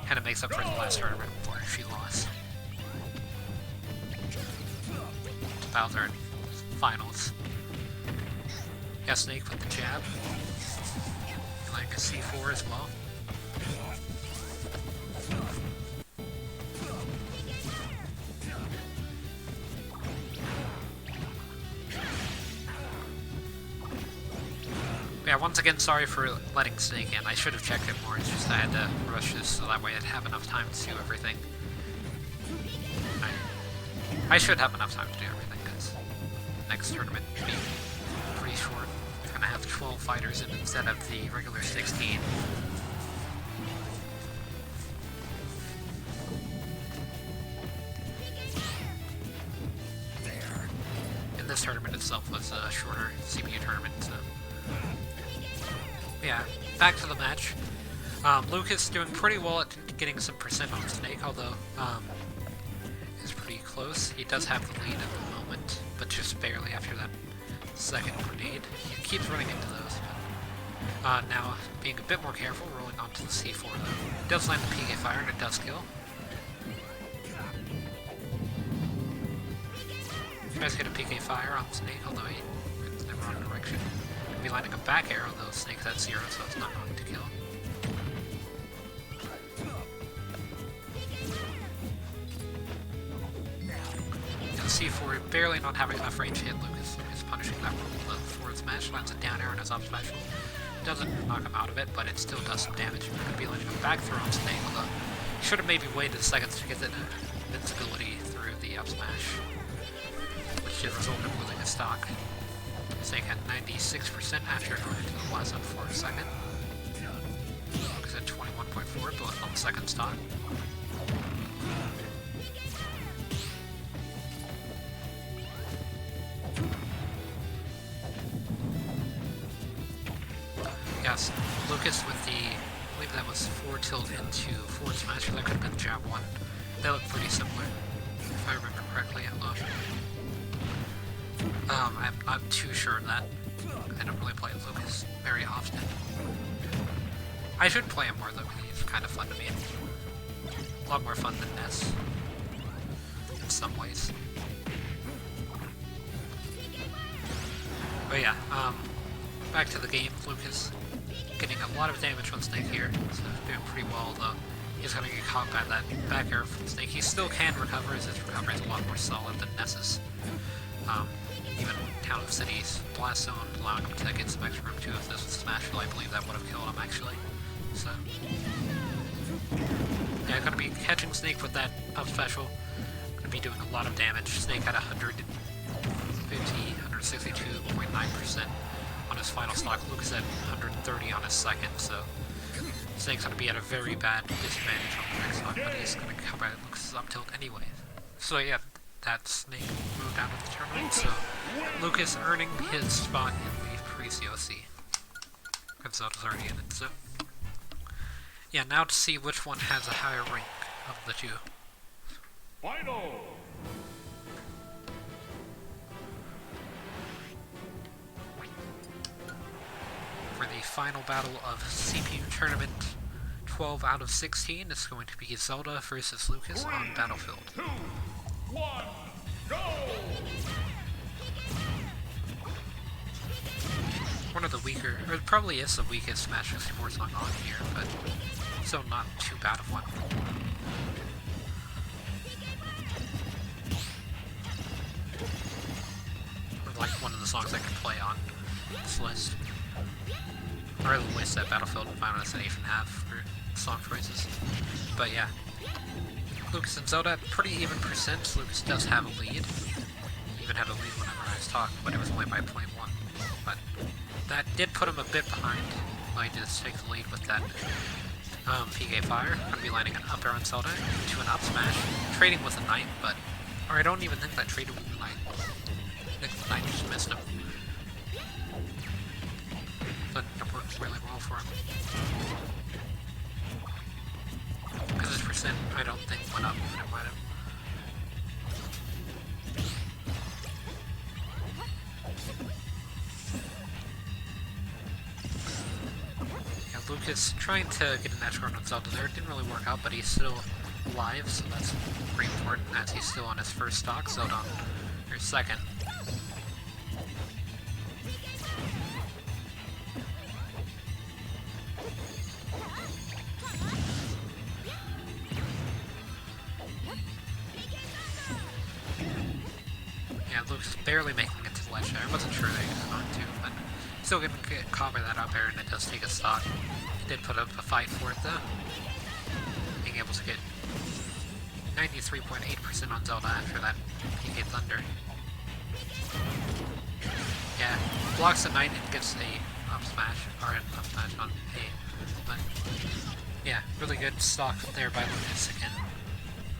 kind of makes up for the last tournament where she lost. To Bowser in finals. Yeah, Snake with the jab. Like a C4 as well. Yeah, once again, sorry for letting Snake in. I should have checked it more. It's just I had to rush this so that way I'd have enough time to do everything. I should have enough time to do everything, because next tournament will be pretty short. We're going to have 12 fighters in instead of the regular 16. And this tournament itself was a shorter CPU tournament, so... Yeah, back to the match. Lukas doing pretty well at getting some percent on Snake, although is pretty close. He does have the lead at the moment, but just barely after that second grenade. He keeps running into those. Now being a bit more careful, rolling onto the C4 though. It does land the PK fire and it does kill. Tries to get a PK fire on Snake, although it's in the wrong direction. Be landing a back arrow, though Snake's at 0, so it's not going to kill. And C4 barely not having enough range to hit Lukas. Lukas punishing that roll for his match, lands a down arrow in his up special. Doesn't knock him out of it, but it still does some damage. Going to be landing a back throw on Snake, although should have maybe waited seconds to get the invincibility through the up smash, which did result in losing a stock. Snake had 96% after going into the last zone for a second. Lucas at 21.4, both on the second stock. Yes, Lukas with the, I believe that was 4 tilt into forward smash, that could have been jab 1. They look pretty similar, if I remember correctly, although I'm not too sure of that. I don't really play Lukas very often. I should play him more though, because he's kind of fun to me. A lot more fun than Ness. In some ways. But yeah, back to the game. Lukas getting a lot of damage on Snake here, so doing pretty well, though he's going to get caught by that back air from Snake. He still can recover, as his recovery is a lot more solid than Ness's. Even Town of Cities Blast Zone allowing him to get some extra room too. If this was Smashville, I believe that would have killed him actually. So yeah, gonna be catching Snake with that up special. Gonna be doing a lot of damage. Snake had 162.9% on his final stock. Lukas had 130 on his second, so Snake's gonna be at a very bad disadvantage on the next stock, but he's gonna come at Lucas's up tilt anyway. So yeah, that Snake moved out of the tournament, so Lukas earning his spot in the pre-COC. And Zelda's already in it, so... Yeah, now to see which one has a higher rank of the two. Final! for the final battle of CPU Tournament 12 out of 16. It's going to be Zelda versus Lukas on Battlefield. 2, 1, go! One of the weaker, or it probably is the weakest Smash 64 song on here, but still not too bad of one. Or like one of the songs I can play on this list. Or the list that Battlefield and Final Destination have for song choices. But yeah. Lukas and Zelda, pretty even percent. Lukas does have a lead. Even had a lead whenever I was talking, but it was only by 0.1. But that did put him a bit behind. I did take the lead with that PK Fire. Going to be landing an up air on Zelda to an up smash. Trading with a Knight, but... Or I don't even think that traded with the Knight. I think the Knight just missed him. That worked really well for him. Because his percent, I don't think, went up, but it might have. Yeah, Lukas trying to get an edge guard on Zelda there. Didn't really work out, but he's still alive, so that's pretty important as he's still on his first stock. Zelda on her second. Yeah, Lukas barely making it to the ledge there. I wasn't sure that he was going to, but still getting caught by that up air, and it does take a stock. He did put up a fight for it, though. Being able to get 93.8% on Zelda after that PK Thunder. Yeah, blocks the Knight and gets a up smash, or an up smash on A. But yeah, really good stock there by Lukas again.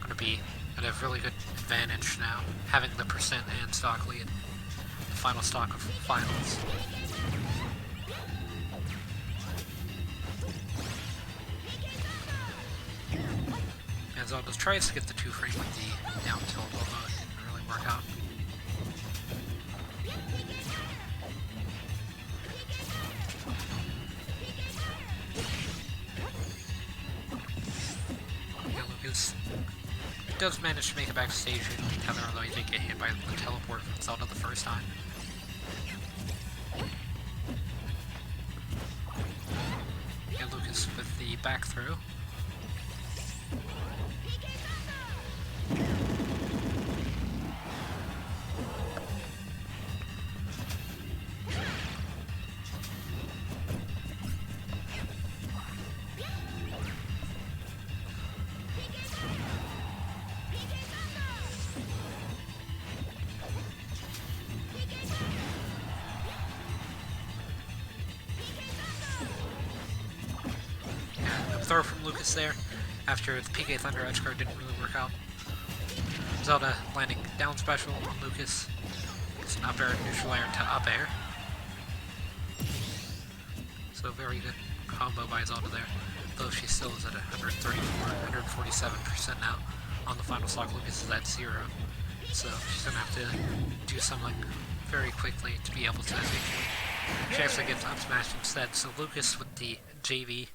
Gonna be at a really good advantage now, having the percent and stock lead. The final stock of finals. And Zelda tries to get the 2-frame with the down tilt, although it didn't really work out. Yeah, Lukas does manage to make it backstage and tether, although he did get hit by the teleport from Zelda the first time. Yeah, Lukas with the back throw. Throw from Lukas there, after the PK Thunder edge guard didn't really work out. Zelda landing down special on Lukas. It's an up air, neutral air to up air. So very good combo by Zelda there, though she still is at 134, 147% now. On the final stock, Lukas is at 0. So she's going to have to do something very quickly to be able to victory. She actually gets up smashed instead, so Lukas with the JV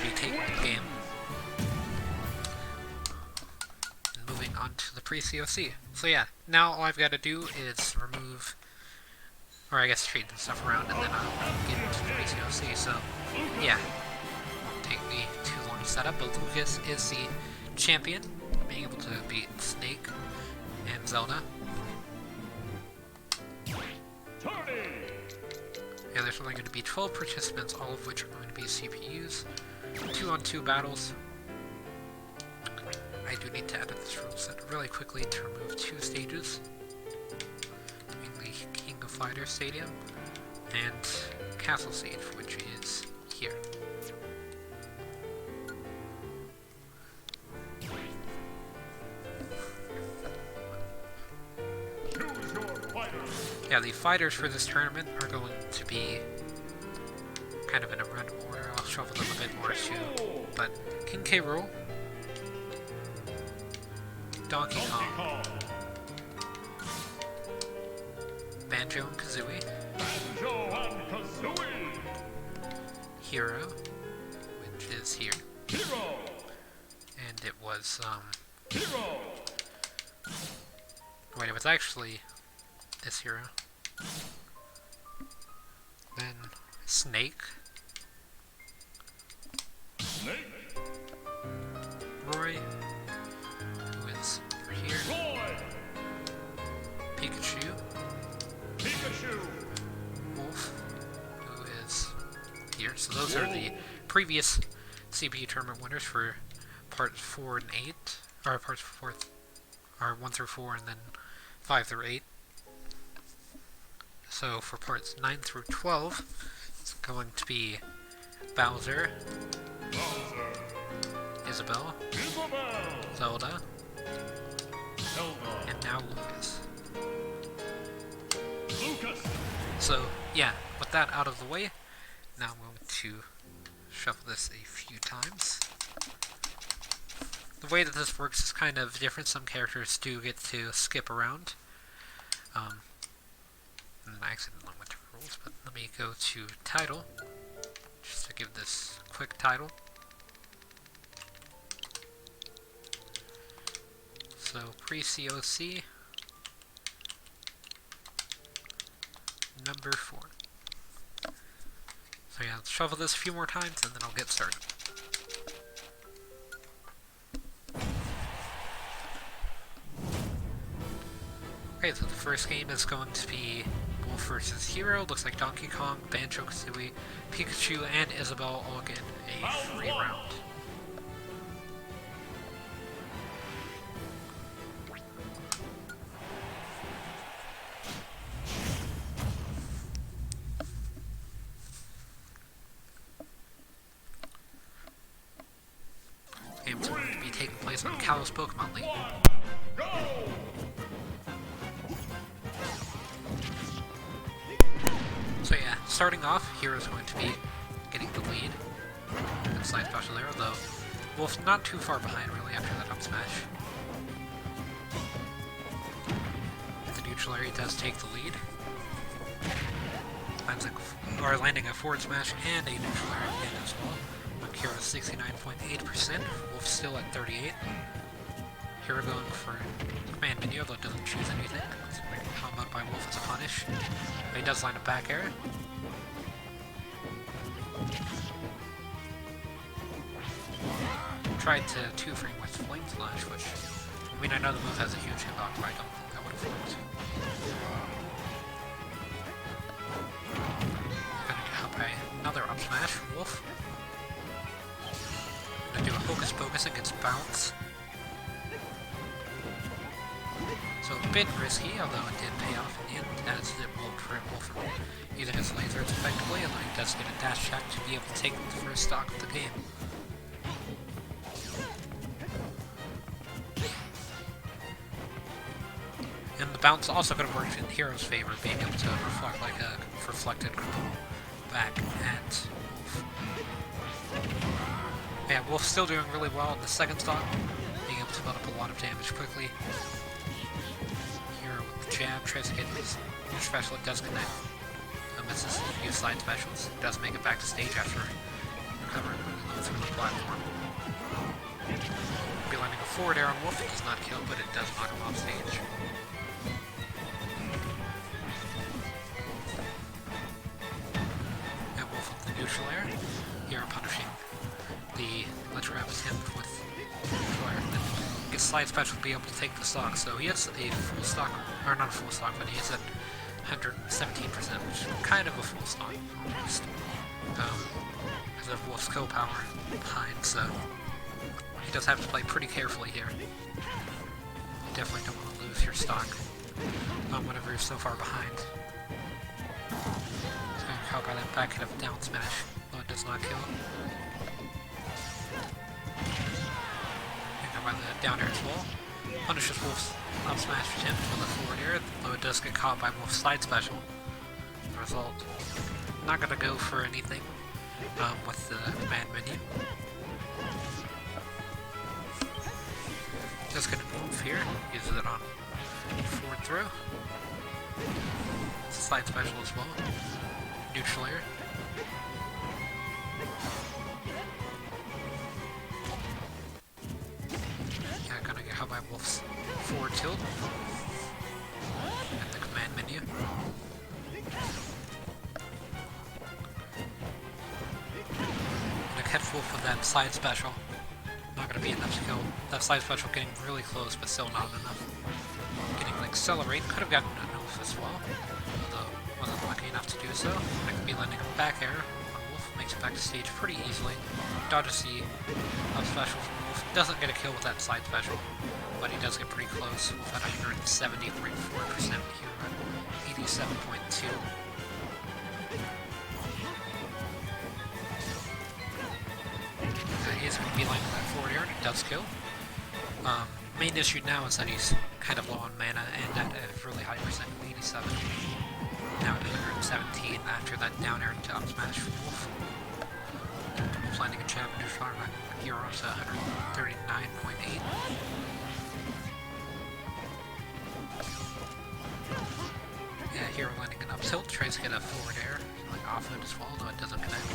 be taking the game. And moving on to the pre-COC. So yeah, now all I've got to do is remove, or I guess trade the stuff around, and then I'll get into the pre-COC. So yeah, won't take me too long to set up, but Lukas is the champion, being able to beat Snake and Zelda. Yeah, there's only going to be 12 participants, all of which are going to be CPUs. 2-on-2 battles. I do need to edit this rule set really quickly to remove 2 stages. Between the King of Fighters Stadium and Castle Stage, which is here. Yeah, the fighters for this tournament are going to be kind of in a random order. I'll shuffle them a bit more too. But King K. Rool, Donkey Kong, Banjo and Kazooie, hero, which is here. Hero. And it was, Hero. wait, it was actually this hero. Then Snake, Snake. Roy, who is over here, Roy. Pikachu, Pikachu. Wolf, who is here. So those are the previous CPU tournament winners for parts 4 and 8, or parts 4, or 1 through 4, and then 5 through 8. So for parts 9 through 12, it's going to be Bowser, Bowser. Isabelle, Isabelle. Zelda, Zelda. and now Lucas. Lukas. So yeah, with that out of the way, now I'm going to shuffle this a few times. The way that this works is kind of different. Some characters do get to skip around. And I accidentally went to rules, but let me go to title, just to give this quick title. So pre-COC number 4. So yeah, let's shuffle this a few more times and then I'll get started. Okay, so the first game is going to be Wolf versus Hero. Looks like Donkey Kong, Banjo-Kazooie, Pikachu, and Isabelle all get a free round. Game's going to be taking place on Kalos Pokemon League. Go. So yeah, starting off, Hero's going to be getting the lead. Good slide special there, although Wolf's not too far behind really after that up smash. The neutral area does take the lead. Landing a forward smash and a neutral area again as well. Hero's 69.8%, Wolf's still at 38. Hero going for command menu, although it doesn't choose anything. It's comboed by Wolf as a punish. But he does line a back air. Tried to 2-frame with Flame Slash, which, I mean, I know the move has a huge hitbox, but I don't think that would have worked. Gonna get out by another up smash, Wolf. Gonna do a Hocus Pocus against Bounce. So a bit risky, although it did pay off in the end, as it worked for Wolf using his lasers effectively, and he does get a dash check to be able to take the first stock of the game. And the bounce also could have worked in Hero's favor, being able to reflect like a reflected crumple back at Wolf. Yeah, Wolf's still doing really well in the second stock, being able to build up a lot of damage quickly. Hero with the jab tries to get his special, it does connect. Misses a few side specials. It does make it back to stage after recovering really low through the platform. Be landing a forward air on Wolf, it does not kill, but it does knock him off stage. And Wolf with the neutral air. Hero punishing the Let's Grab attempt with neutral air. Then gets slide special to be able to take the stock. So he has a full stock, or not a full stock, but he is at 117%, which is kind of a full stock almost. Because of Wolf's co-power behind, so he does have to play pretty carefully here. You definitely don't want to lose your stock whenever you're so far behind. So you're caught by that back hit of down smash, though it does not kill. And by the down air as well. Punishes Wolf's up smash attempt with a forward air, though it does get caught by Wolf's side special. The result, not going to go for anything with the command menu. Just going to move here, uses it on forward throw. Slide special as well. Neutral air. by Wolf's forward tilt at the command menu. Gonna catch Wolf with that side special. Not gonna be enough to kill. That side special getting really close, but still not enough. Getting an accelerate, could have gotten an Wolf as well, although wasn't lucky enough to do so. I could be landing a back air on Wolf, makes it back to stage pretty easily. Dodges the up special from Wolf, doesn't get a kill with that side special, but he does get pretty close. Wolf at 170.4% here at 87.2. He is going to be landing that forward air, and it does kill. Main issue now is that he's kind of low on mana and at a really high percent, 87. Now at 117 after that down air to up smash from Wolf. He's landing a jab into Sharma. Heroes at 139.8. Yeah, Hero landing an up tilt, tries to get a forward air, like offload as well, though it doesn't connect.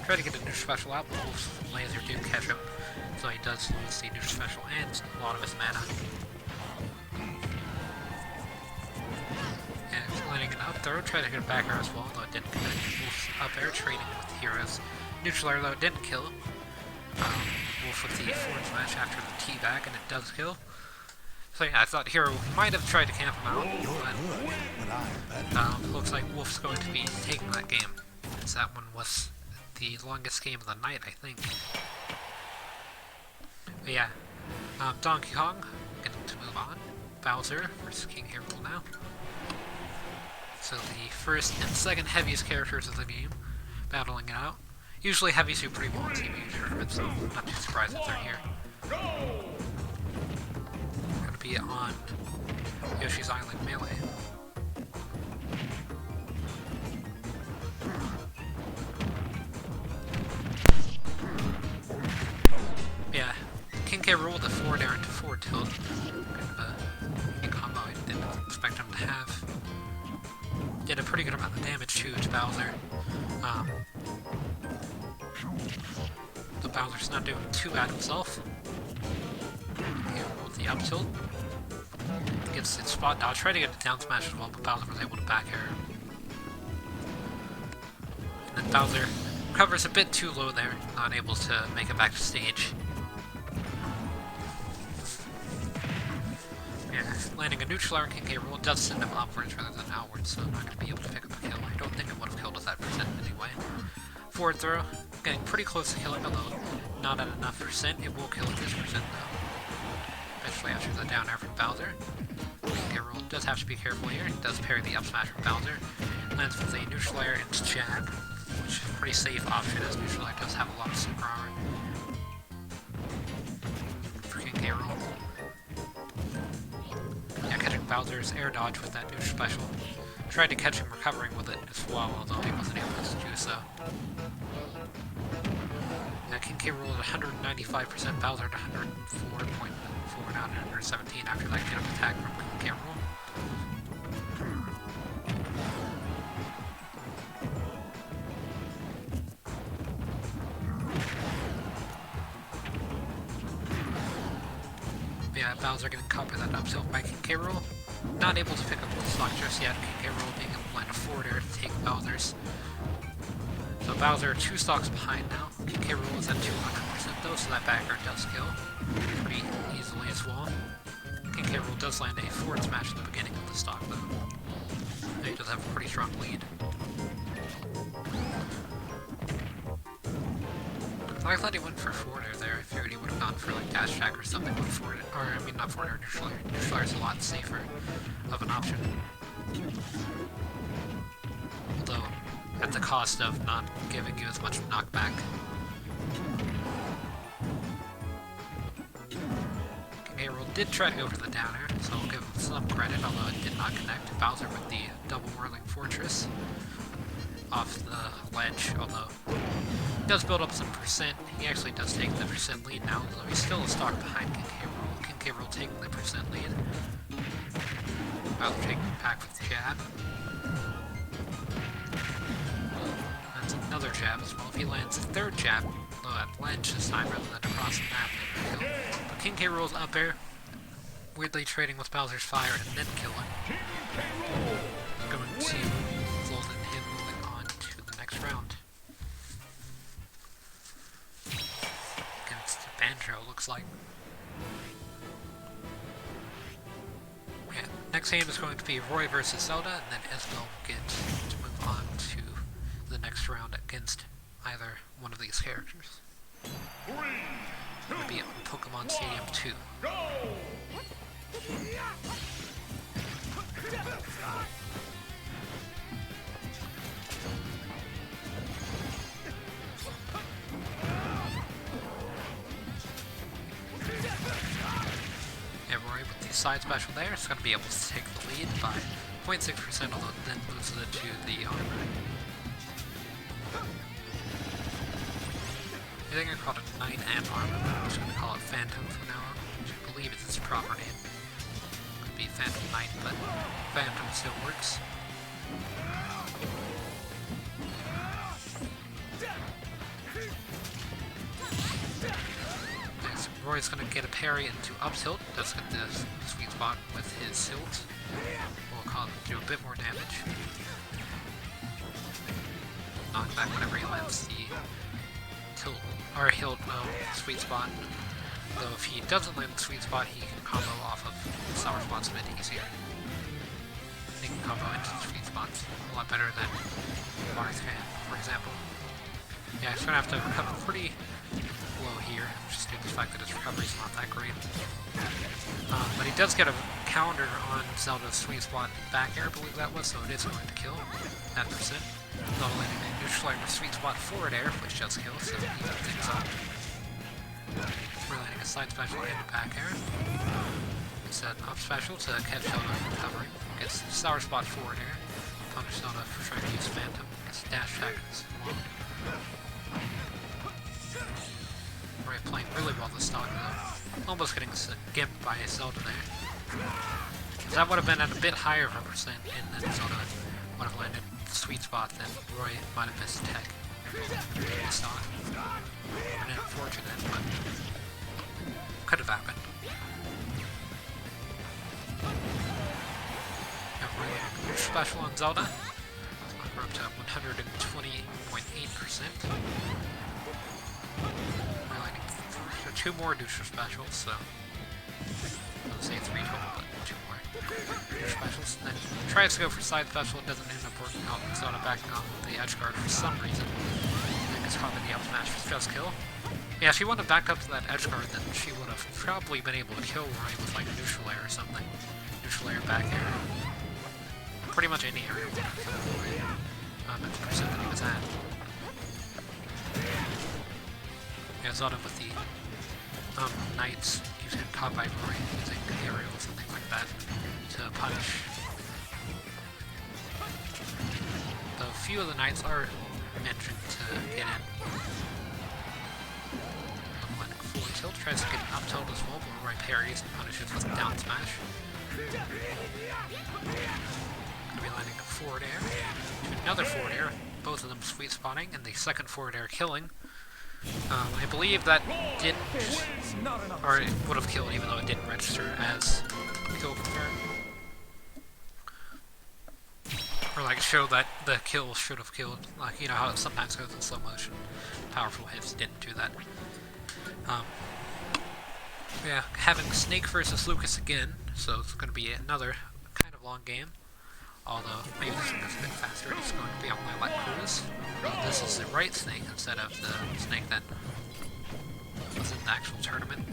Try to get a neutral special out, but Wolf's laser do catch him, so he does lose the neutral special and a lot of his mana. And landing an up throw, try to get a back air as well, though it didn't connect. Wolf's up air trading with Heroes. Neutral air, though it didn't kill. Wolf with the forward smash after the T-back, and it does kill. So yeah, I thought Hero might have tried to camp him out, but looks like Wolf's going to be taking that game, as that one was the longest game of the night, I think. But yeah, Donkey Kong, getting to move on. Bowser versus King K. Rool now. So the first and second heaviest characters of the game, battling it out. Usually heavies do pretty well in CPU tournaments, so I'm not too surprised that they're here. Gonna be on Yoshi's Island Melee. Yeah, King K. Rool with a forward air into forward tilt. Kind of a unique combo I didn't expect him to have. Did a pretty good amount of damage too to Bowser. So Bowser's not doing too bad himself. Here with the up tilt. Gets its spot dodge. Tried to get a down smash as well, but Bowser was able to back air. And then Bowser covers a bit too low there, not able to make it back to stage. Yeah, landing a neutral air King K. Rool does send him upwards rather than outwards, so I'm not going to be able to pick up a kill. I don't think it would have killed with that percent anyway. Forward throw, getting pretty close to killing, although not at enough percent. It will kill at this percent though. Especially after the down air from Bowser. King K. Rool does have to be careful here. He does parry the up smash from Bowser. Lands with a neutral air into jab, which is a pretty safe option as neutral air does have a lot of super armor. For King K. Rool. Yeah, catching Bowser's air dodge with that neutral special. Tried to catch him recovering with it as well, although he wasn't able to do so. Yeah, King K. Rool at 195%, Bowser at 104.4, now 117 after that get up attack from King K. Rool. Yeah, Bowser getting caught by that up tilt by King K. Rool. Not able to pick up the stock just yet. King K. Rool being able to land a forward air to take Bowser's. So Bowser 2 stocks behind now. King K. Rool is at 200% though, so that back air does kill pretty easily as well. King K. Rool does land a forward smash at the beginning of the stock though. He does have a pretty strong lead. I thought he went for forward air there. I figured he would have gone for like dash attack or something with forward air. Or, I mean, not forward air, neutral air. Neutral air is a lot safer of an option. Although, at the cost of not giving you as much knockback. King K. Rool did try to go for the down air, so I'll give him some credit, although it did not connect. Bowser with the double whirling fortress off the ledge, although he does build up some percent. He actually does take the percent lead now, although he's still a stock behind King K. Rool. King K. Rool taking the percent lead. Bowser taking the pack with the jab. That's another jab as well. If he lands a third jab, though at ledge this time rather than across the map, it will kill. But King K. Rool's up air weirdly trading with Bowser's fire and then killing. Going to result in him moving on to the next round. Against Banjo, looks like. Yeah, next game is going to be Roy versus Zelda, and then Isabelle will get to move on to the next round against either one of these characters. It would be on Pokemon Stadium 2. Go! And Roy with the side special there is going to be able to take the lead by 0.6%, although it then loses it to the armor. I think I called it Knight and Armor, but I'm just going to call it Phantom from now on, which I believe is its proper name. Could be Phantom Knight, but Phantom still works. Next, Roy's going to get a parry into up tilt. Does get the sweet spot with his tilt. We'll call it do a bit more damage. Knock back whenever he lands the tilt or hilt sweet spot. Though if he doesn't land the sweet spot, he can combo off of the sour spots a bit easier. He can combo into the sweet spots a lot better than Marth can, for example. Yeah, he's gonna have to recover pretty low here, just due to the fact that his recovery's not that great. But he does get a counter on Zelda's sweet spot back air, I believe that was, so it is going to kill that percent. Not only did they neutralize the sweet spot forward air, which does kill, so even things up. We're landing a side special and a back air. It's an up special to catch Zelda recovering. Gets sour spot forward air. Punish Zelda for trying to use Phantom. Gets dash attack as well. Right, playing really well this stock though. Almost getting gimped by Zelda there. That would have been at a bit higher of a percent, and then Zelda would have landed the sweet spot, then Roy might have missed tech. Missed on. And unfortunate, but could have happened. Now Roy special on Zelda. We're up to 120.8%. We're landing two more neutral specials, so I'll say 3 total, but 2 more neutral specials. And then tries to go for side special, it doesn't end up working out. Zelda backing off the edge guard for some reason. I think it's probably the up smash for just kill. Yeah, if she wouldn't have backed up to that edge guard, then she would have probably been able to kill Roy with like a neutral air or something. Neutral air, back air. Pretty much any area would have killed Roy. At the percent that he was at. Yeah, Zelda with the Knights using caught by Roy, using aerials and things like that to punish. Though a few of the Knights are mentioned to get in. Landing forward tilt, tries to get an up tilt as well, but Roy parries and punishes with down smash. Gonna be landing a forward air to another forward air, both of them sweet spotting, and the second forward air killing. I believe that didn't, or it would have killed even though it didn't register as kill confirm. Or like show that the kill should have killed, like you know how it sometimes goes in slow motion. Powerful hits didn't do that. Yeah, having Snake versus Lukas again, so it's going to be another kind of long game. Although, maybe this one goes a bit faster, it's going to be on my light cruise. This is the right Snake instead of the Snake that was in the actual tournament.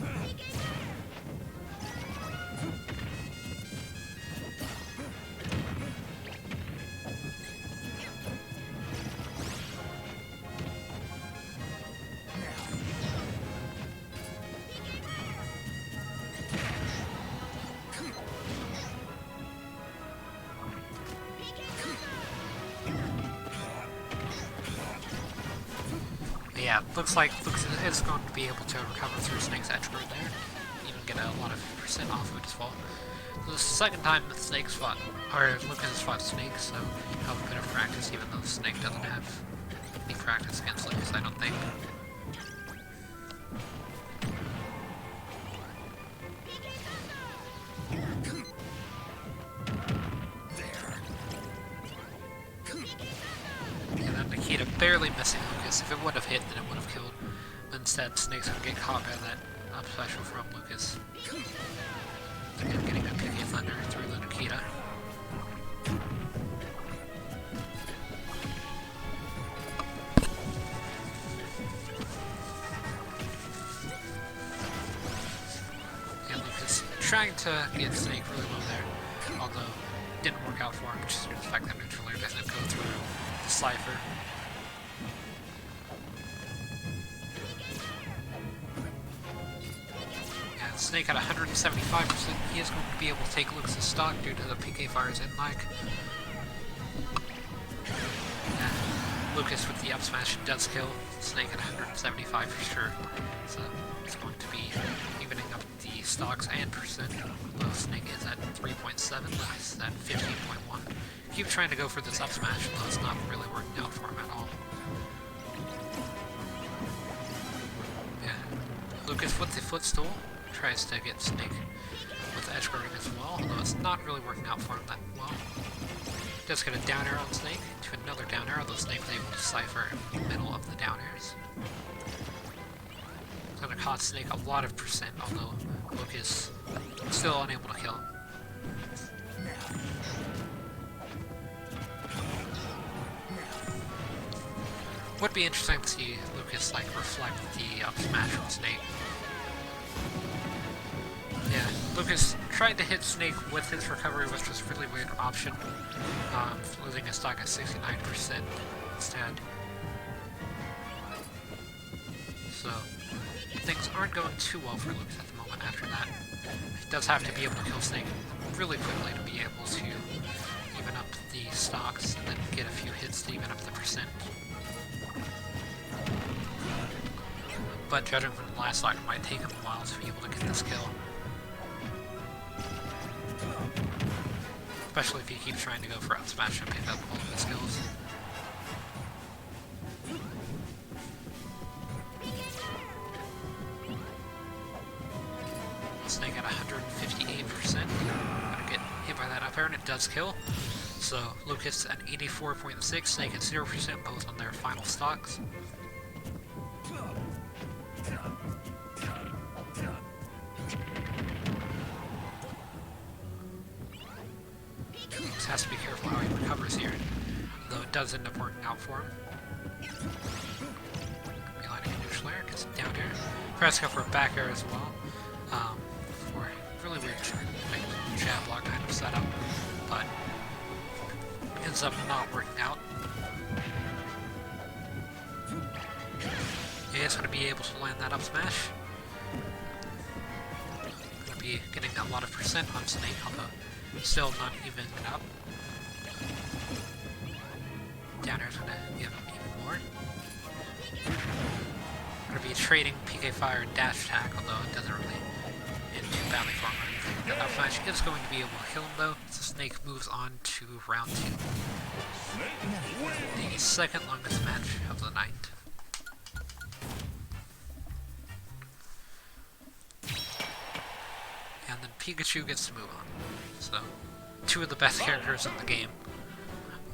Yeah, looks like Lukas is going to be able to recover through Snake's edge guard there. Even get a lot of percent off of it as well. So this is the second time that Snake's fought, or Lukas has fought Snake, so you have a bit of practice, even though Snake doesn't have any practice against Lukas, I don't think. Nikita barely missing Lucas. If it would have hit, then it would have killed. But instead, Snake's gonna get caught by that up special from Lucas. Again, getting a PK Thunder through the Nikita. And Lucas trying to get Snake really low there, although didn't work out for him, just due to the fact that neutral air doesn't go through the Cypher. And Snake at 175%, he is going to be able to take Lucas' stock due to the PK fires in like. And Lucas with the up smash does kill Snake at 175 for sure, so it's going to be evening up the stocks and percent. Although Snake is at 3.7, Lucas is at 15.1. Keep trying to go for this up smash, though it's not really working out for him at all. Yeah, Lucas with the footstool tries to get Snake with edge guarding as well, although it's not really working out for him that well. Does get a down air on Snake to another down air, although Snake was able to cipher in the middle of the down airs. It's going to cost Snake a lot of percent, although Lucas is still unable to kill him. Would be interesting to see Lucas like reflect the up smash on Snake. Yeah, Lucas tried to hit Snake with his recovery, which was a really weird option. Losing his stock at 69% instead. So, things aren't going too well for Lucas at the moment after that. He does have to be able to kill Snake really quickly to be able to even up the stocks and then get a few hits to even up the percent. But judging from the last stock, it might take him a while to be able to get this kill. Especially if he keeps trying to go for up smash and pick up all of his kills. Snake at 158%. Gonna get hit by that up air, and it does kill. So Lucas at 84.6, Snake at 0%, both on their final stocks. Has to be careful how he recovers here, though it does end up working out for him. Be lining a neutral air, gets down air. Tries to go for a back air as well, for really weird like, jab block kind of setup, but ends up not working out. He is going to be able to land that up smash. Going to be getting a lot of percent on Snake, although still not even up. Down air's gonna give him even more. Gonna be trading PK Fire and dash attack, although it doesn't really end too badly for him or anything. The up smash is going to be able to kill him though, so Snake moves on to round 2. The second longest match of the night. And then Pikachu gets to move on. So, 2 of the best characters in the game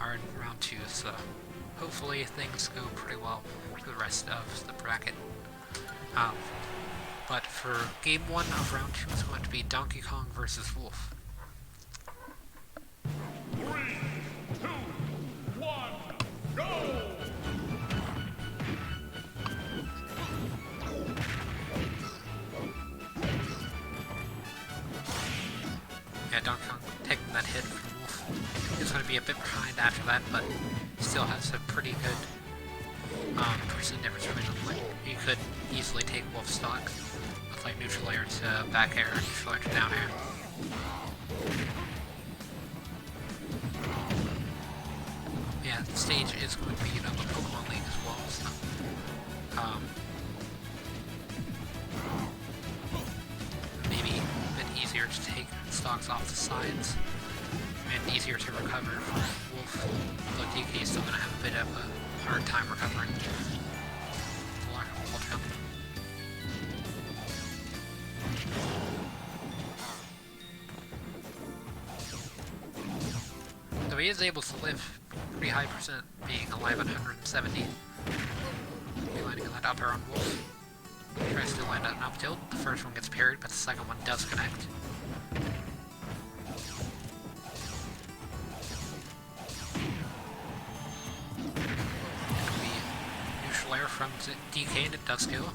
are in round 2, so hopefully things go pretty well for the rest of the bracket. But for game 1 of round 2, it's going to be Donkey Kong versus Wolf. 3, 2, 1, go! Yeah, Donkey Kong taking that hit from Wolf. He's going to be a bit behind after that, but still has a pretty good percent difference between them. Like, he could easily take Wolf's stock with like neutral air to back air, neutral air to down air. Yeah, the stage is going to be, you know, the Pokemon League as well, so maybe a bit easier to take stocks off the sides and easier to recover for Wolf, though DK is still going to have a bit of a hard time recovering the lack of wall jump. Though he is able to live pretty high percent, being alive at 170. Be landing on that upper on Wolf. Tries to land an up tilt. The first one gets parried, but the second one does connect. Neutral air from DK, and it does kill.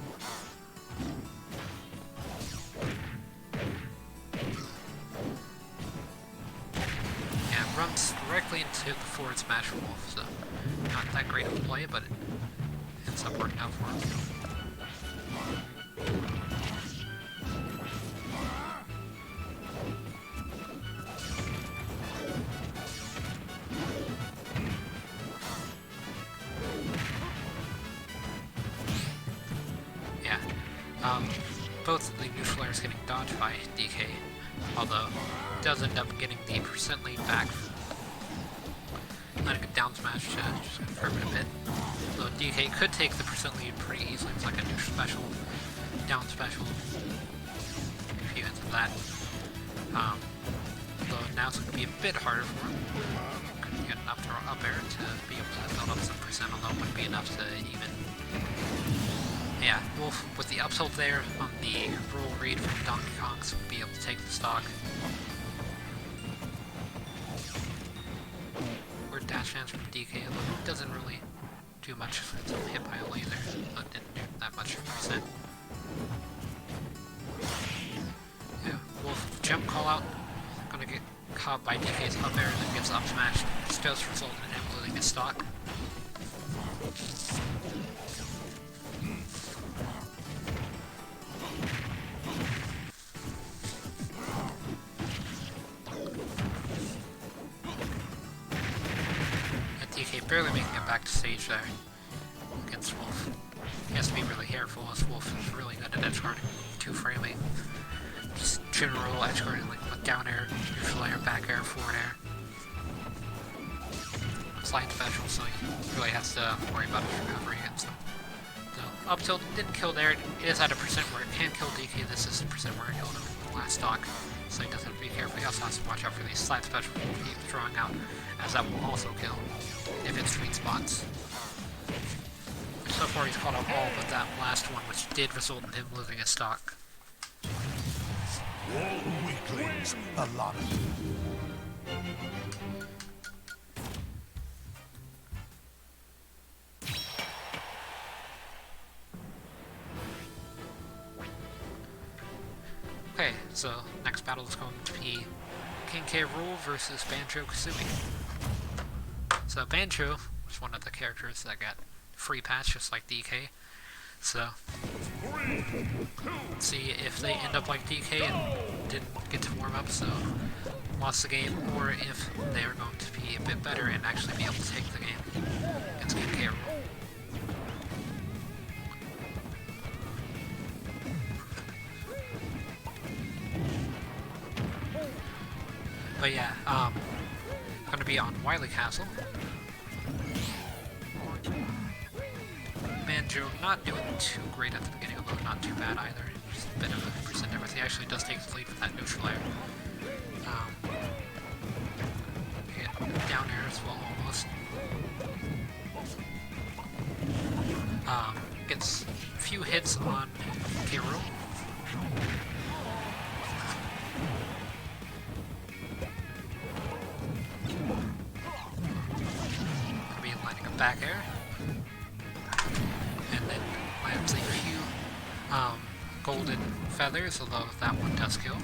Yeah, runs directly into the forward smash Wolf, so not that great of a play, but it ends up working out for him. Both of the neutral airs getting dodged by DK, although it does end up getting the percent lead back. Letting a down smash to just confirm it a bit. Though DK could take the percent lead pretty easily. It's like a neutral special, down special, a few hits of that. Though now it's going to be a bit harder for him. Couldn't get enough throw up air to be able to build up some percent, although it wouldn't be enough to even. Yeah, Wolf with the up tilt there on the roll read from Donkey Kong so will be able to take the stock. Weird dash dance from DK, although it doesn't really do much. It's only hit by a laser, so it didn't do that much percent. Yeah, Wolf jump call out. Gonna get caught by DK's up air and then gives up smash, which does result in him losing his stock. Barely making it back to stage there against Wolf. He has to be really careful as Wolf is really good at edge guarding, 2-framing. Just general edge guarding like with down air, neutral air, back air, forward air. Slide special, so he really has to worry about his recovery against him. So up tilt didn't kill there. It is at a percent where it can kill DK. This is the percent where it killed him in the last stock. So he does have to be careful. He also has to watch out for these slide specials he keeps drawing out, as that will also kill if it's sweet spots. So far he's caught up all but that last one, which did result in him losing his stock. All weaklings, a lot of them. Okay, so next battle is going to be King K. Rool versus Banjo-Kazooie. So Banjo was one of the characters that got free patch just like DK. So let's see if they end up like DK and didn't get to warm up, so lost the game, or if they are going to be a bit better and actually be able to take the game against King K. Rool. But yeah, going to be on Wily Castle. Banjo not doing too great at the beginning, although not too bad either. Just a bit of a percent difference. He actually does take the lead with that neutral air. Down air as well, almost. Gets a few hits on K. Rool. Back air, and then lands a few golden feathers, although that one does kill.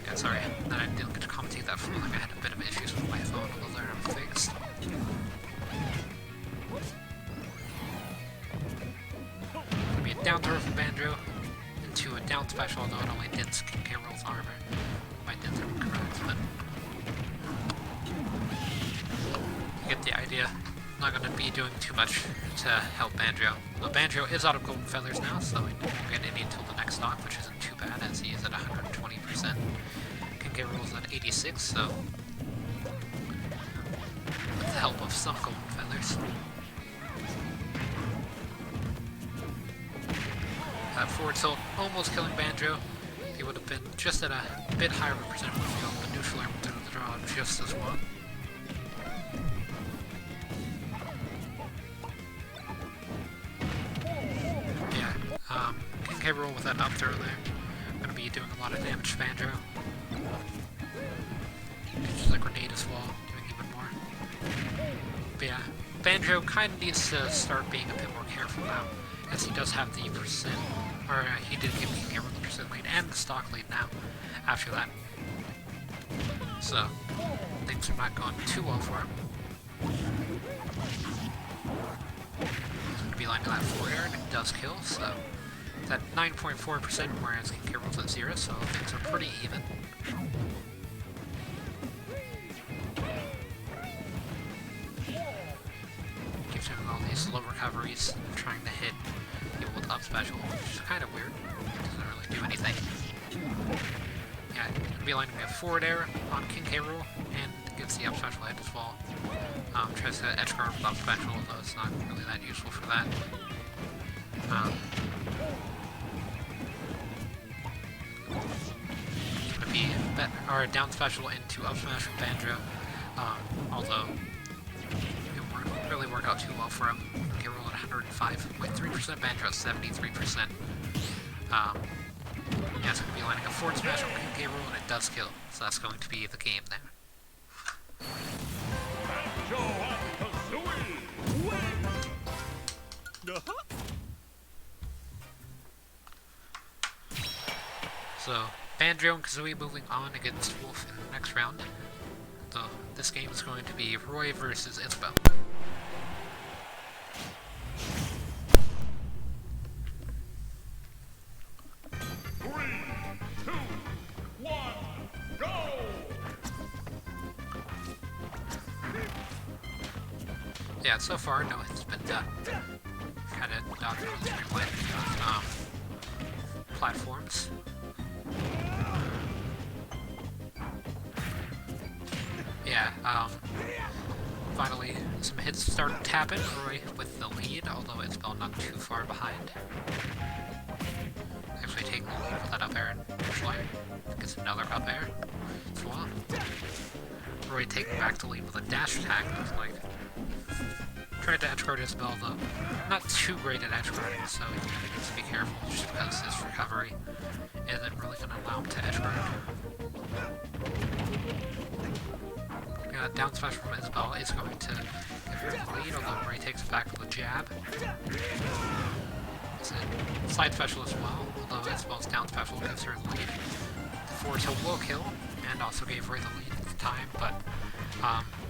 Yeah, sorry, that I didn't get to commentate that fully. I had a bit of issues with my phone, although they're fixed. Gonna be a down throw from Banjo into a down special, although it only dents King K. Rool's armor. My dents are incorrect, but get the idea. Not going to be doing too much to help Banjo. Well, Banjo is out of golden feathers now, so he won't get any until the next stock, which isn't too bad as he is at 120%. King K. Rool's at 86, so with the help of some golden feathers. Forward tilt almost killing Banjo. He would have been just at a bit higher of a percent of the field, but neutral air will do the draw just as well. K roll with that up throw there. Gonna be doing a lot of damage to Banjo. Just a grenade as well, doing even more. But yeah, Banjo kind of needs to start being a bit more careful now, as he does have the percent, or he did give me the percent lead and the stock lead now after that. So, things are not going too well for him. He's going to be lining that forward air, and it does kill, so it's at 9.4%, whereas King K rolls at 0, so things are pretty even. Keeps doing all these slow recoveries, trying to hit people with up special, which is kind of weird. Doesn't really do anything. Yeah, going to be lining a forward air on King K roll, and gets the up special hit as well. Tries to edge guard with up special, although it's not really that useful for that. It's going to be or down special into up smash from Banjo, although it won't really work out too well for him. K roll at 105.3%, Banjo at 73%. Yeah, it's going to be lining a forward smash on King K roll, and it does kill, so that's going to be the game there. So, Banjo and Kazooie moving on against Wolf in the next round. So, this game is going to be Roy versus Isabelle. 3, 2, 1, go! Yeah, so far, no hits been done. Kind of dodging on the streamline platforms. Yeah, finally, some hits started tapping Roy with the lead, although Isabelle not too far behind. Actually taking the lead with that up air and neutral air. Gets another up air as well. Roy taking back the lead with a dash attack, looks like. Tried to edge guard Isabelle, though not too great at edge guarding, so he needs to be careful just because his recovery isn't really going to allow him to edge guard. Down smash from Isabelle is going to give her the lead, although Roy takes it back with a jab. It's a slide special as well, although Isabelle's down special gives her the lead. The forward tilt will kill, and also gave Roy the lead at the time, but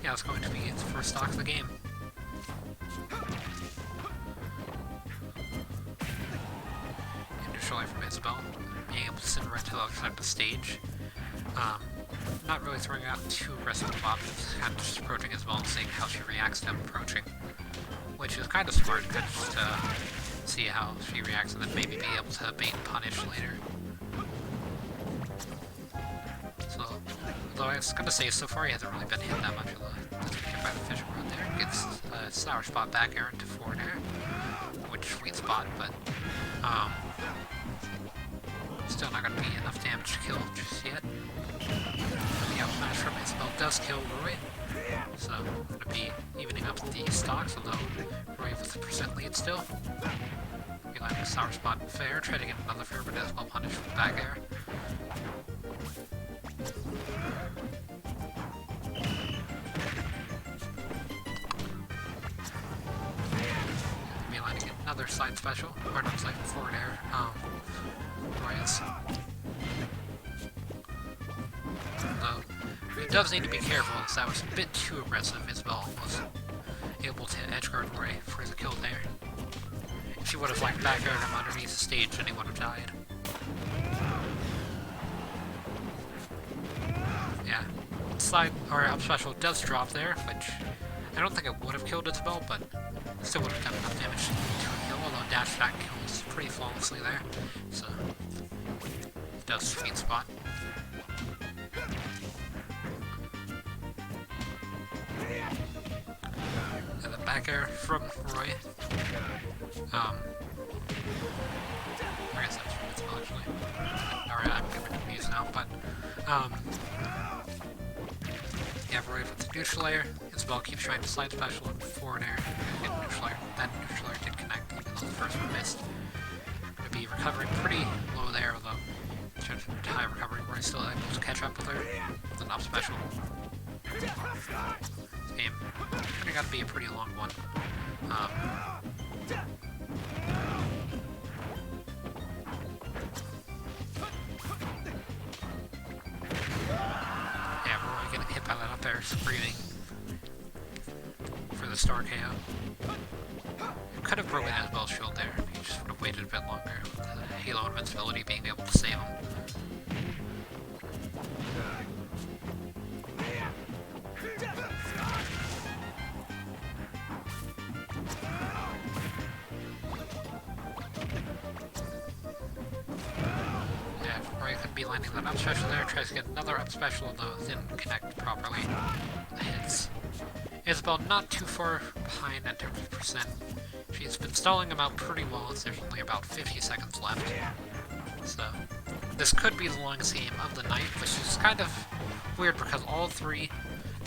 yeah, it's going to be the first stock of the game. Neutral from Isabelle, being able to send right to the other side of the stage. Not really throwing out too aggressive of options, kind of just approaching Isabelle and seeing how she reacts to him approaching. Which is kind of smart, kind of just to see how she reacts and then maybe be able to bait and punish later. So, although I was gonna say, so far he hasn't really been hit that much, although doesn't get by the fishing rod there. Gets a sour spot back air into forward air, which sweet spot, but still not going to be enough damage to kill just yet. The out smash from Isabelle does kill Roy, so going to be evening up the stocks, although Roy with the percent lead still. Be landing a sour spot fair, try to get another fair, but Isabelle punished with back air. Be landing another side special, or not side forward air. Roy's. Although, he does need to be careful, as that was a bit too aggressive. Isabelle was able to edge guard Roy for the kill there. If she would have like back aired him underneath the stage, then he would have died. Yeah, slide or up special does drop there, which I don't think it would have killed Isabelle, but still would have done enough damage to a kill, although dash attack kills pretty flawlessly there, so it does sweet spot. And then back air from Roy. I guess that's from Isabelle actually. Alright, I'm getting confused now, but yeah, Roy with the neutral air. Isabelle keeps trying to slide special and forward air and get neutral air. That neutral air did connect, even though the first one missed. to be recovering pretty low there, although high recovery where he's still able to catch up with her. It's an up special. This game turning out to be a pretty long one. Yeah, we're only getting hit by that up air screaming for the star KO. Could have broken Isabelle's shield there. He just would have waited a bit longer with the Halo invincibility being able to save him. Yeah, Roy could be landing that up special there. Tries to get another up special, though it didn't connect properly. The hits. Isabelle not too far behind in terms of percent. She's been stalling him out pretty well. There's only about 50 seconds left. So, this could be the longest game of the night, which is kind of weird because all three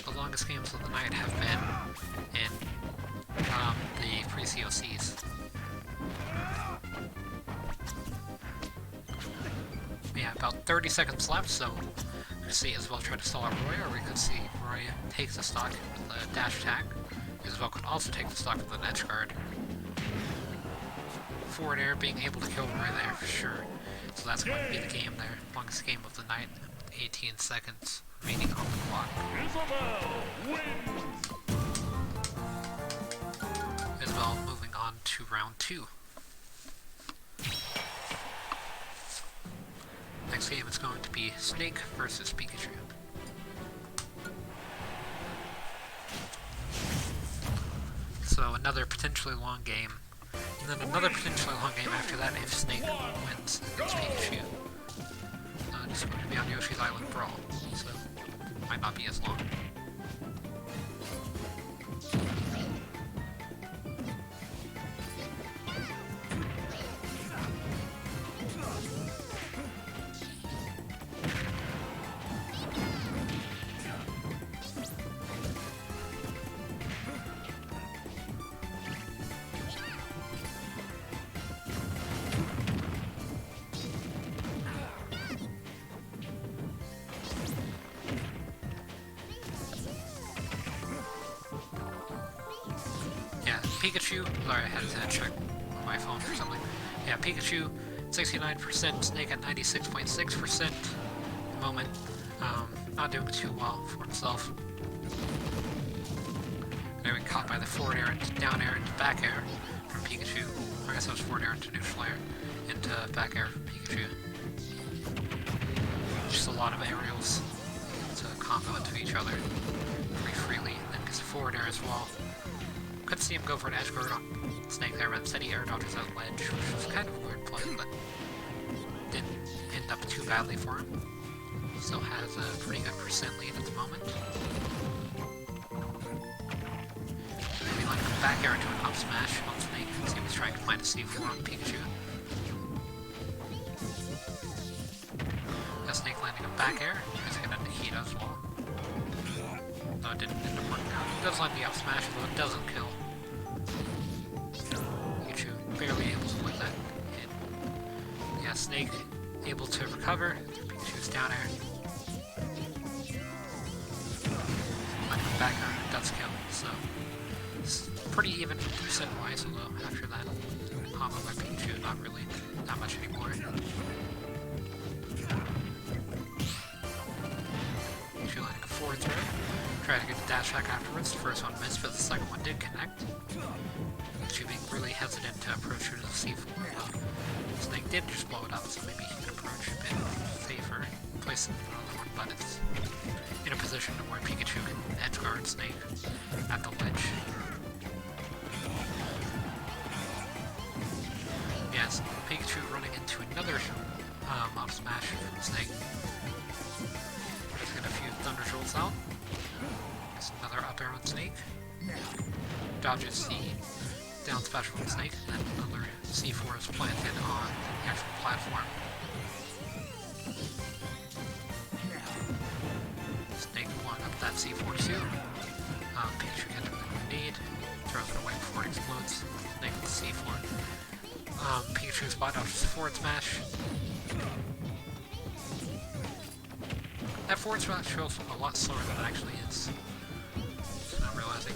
the longest games of the night have been in the pre-COCs. Yeah, about 30 seconds left, so we could see Isabelle try to stall out Roy, or we could see Roy take the stock with a dash attack. Isabelle could also take the stock with an edge guard. Forward air being able to kill Roy there for sure. So that's going to be the game there. Longest game of the night. 18 seconds remaining on the clock. Isabelle moving on to round 2. Next game is going to be Snake versus Pikachu. So another potentially long game. And then another potentially long game after that if Snake wins against Pikachu. It's going to be on Yoshi's Island Brawl, so might not be as long. Pikachu, sorry, I had to check my phone for something. Yeah, Pikachu, 69%, Snake at 96.6% at the moment. Not doing too well for himself. There we caught by the forward air into down air into back air from Pikachu. I guess that was forward air into neutral air into back air from Pikachu. Just a lot of aerials to combo into each other pretty freely, and then gets a forward air as well. Could see him go for an edge guard on Snake there, but instead he air dodges that ledge, which was kind of a weird play, but didn't end up too badly for him. Still has a pretty good percent lead at the moment. Maybe like a back air into an up smash on Snake. See if he's trying to find a C4 on Pikachu. Got Snake landing a back air. He's gonna heat as well. Though it didn't end up working out. It does land the up smash, though it doesn't kill. Pikachu barely able to win that hit. Yeah, Snake able to recover through Pikachu's down air. Landing back air does kill, so it's pretty even percent-wise, although after that combo by Pikachu, not really that much anymore. Pikachu landing a forward throw. Try to get a dash attack afterwards. The first one missed, but the second one did connect. Pikachu being really hesitant to approach her to the C4. Snake did just blow it up, so maybe he can approach a bit safer. Place another one, but it's in a position where Pikachu can edge guard Snake at the ledge. Yes, Pikachu running into another up smash from Snake. Just get a few Thunder Jolts out. Another up air on Snake. Dodges the down special on Snake, and then another C4 is planted on the actual platform. Snake blowing up that C4 too. Pikachu gets a grenade, throws it away before it explodes. Snake with the C4. Pikachu's spot out his forward smash. That forward smash feels a lot slower than it actually is. Just not realizing.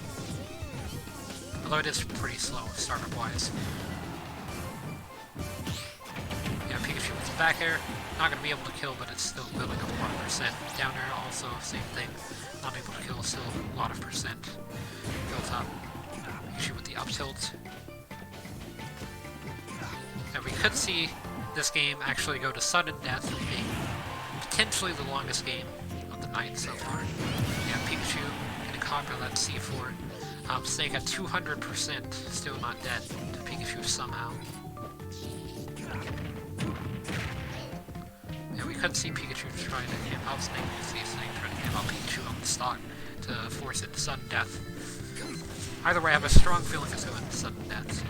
Although it is pretty slow startup-wise. Yeah, Pikachu with the back air. Not going to be able to kill, but it's still building up a lot of percent. Down air also, same thing. Not able to kill, still a lot of percent built up. Pikachu with the up tilt. And we could see this game actually go to sudden death, being potentially the longest game of the night so far. Yeah, Pikachu getting caught by that C4. Snake at 200%, still not dead to Pikachu somehow. Yeah, we could see Pikachu trying to camp out Snake. We see Snake trying to camp out Pikachu on the stock to force it to sudden death. Either way, I have a strong feeling it's going to sudden death.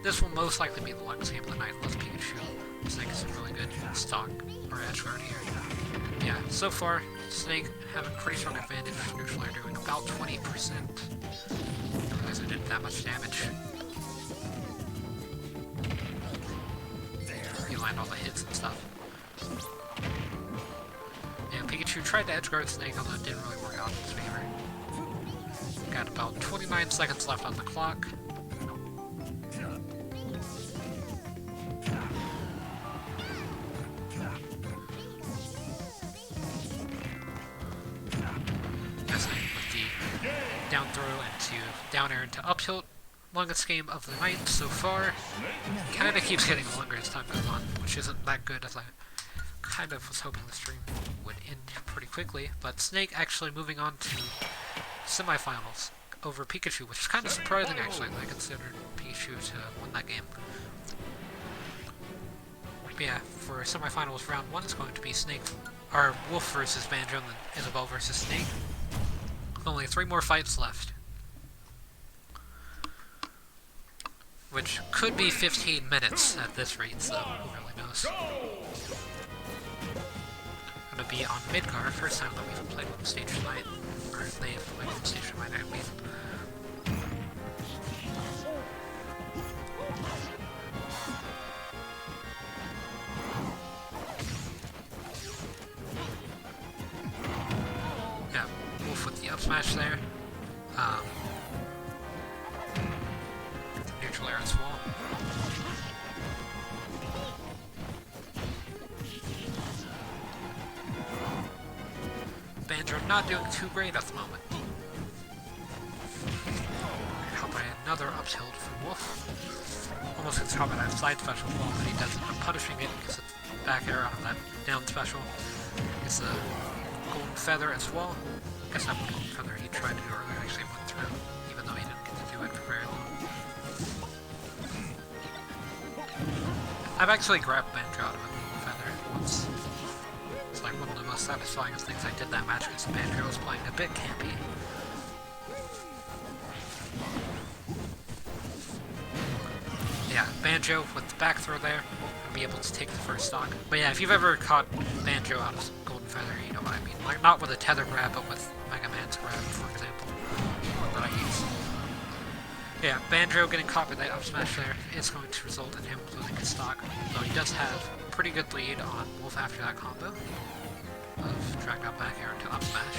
This will most likely be the longest game of the night, unless Pikachu Snake is a really good stock or edge guard here. Yeah, so far, Snake having pretty strong advantage. Neutral Air doing about 20%. Because it did that much damage. You land all the hits and stuff. Yeah, Pikachu tried to edge guard Snake, although it didn't really work out in his favor. Got about 29 seconds left on the clock. Down throw into down air into up tilt. Longest game of the night so far. Kinda keeps getting longer as time goes on, which isn't that good as I kind of was hoping the stream would end pretty quickly. But Snake actually moving on to semifinals over Pikachu, which is kind of surprising actually. I considered Pikachu to win that game. But yeah, for semifinals round 1 is going to be Snake, or Wolf versus Banjo, and then Isabelle versus Snake. Only 3 more fights left. Which could be 15 minutes at this rate, so who really knows. Gonna be on Midgar, first time that we've played on the stage tonight. Or they've played on the stage tonight, I mean. Yeah, Wolf with the up smash there. Neutral air as well. Banjo not doing too great at the moment. Caught by another up tilt from Wolf. Almost gets caught by that side special wall, but he doesn't end up punishing it because it's back air out of that down special. Gets a golden feather as well. I guess that golden feather he tried to do earlier actually went through, even though he didn't get to do it for very long. I've actually grabbed Banjo out of a golden feather once. It's like one of the most satisfying things I did that match because Banjo was playing a bit campy. Yeah, Banjo with the back throw there will be able to take the first stock. But yeah, if you've ever caught Banjo out of golden feather, you know what I mean. Like, not with a tether grab, but with Mega Man's grab, for example, that I use. Yeah, Banjo getting caught with that up smash there is going to result in him losing his stock, though he does have a pretty good lead on Wolf after that combo of drag out back air into up smash.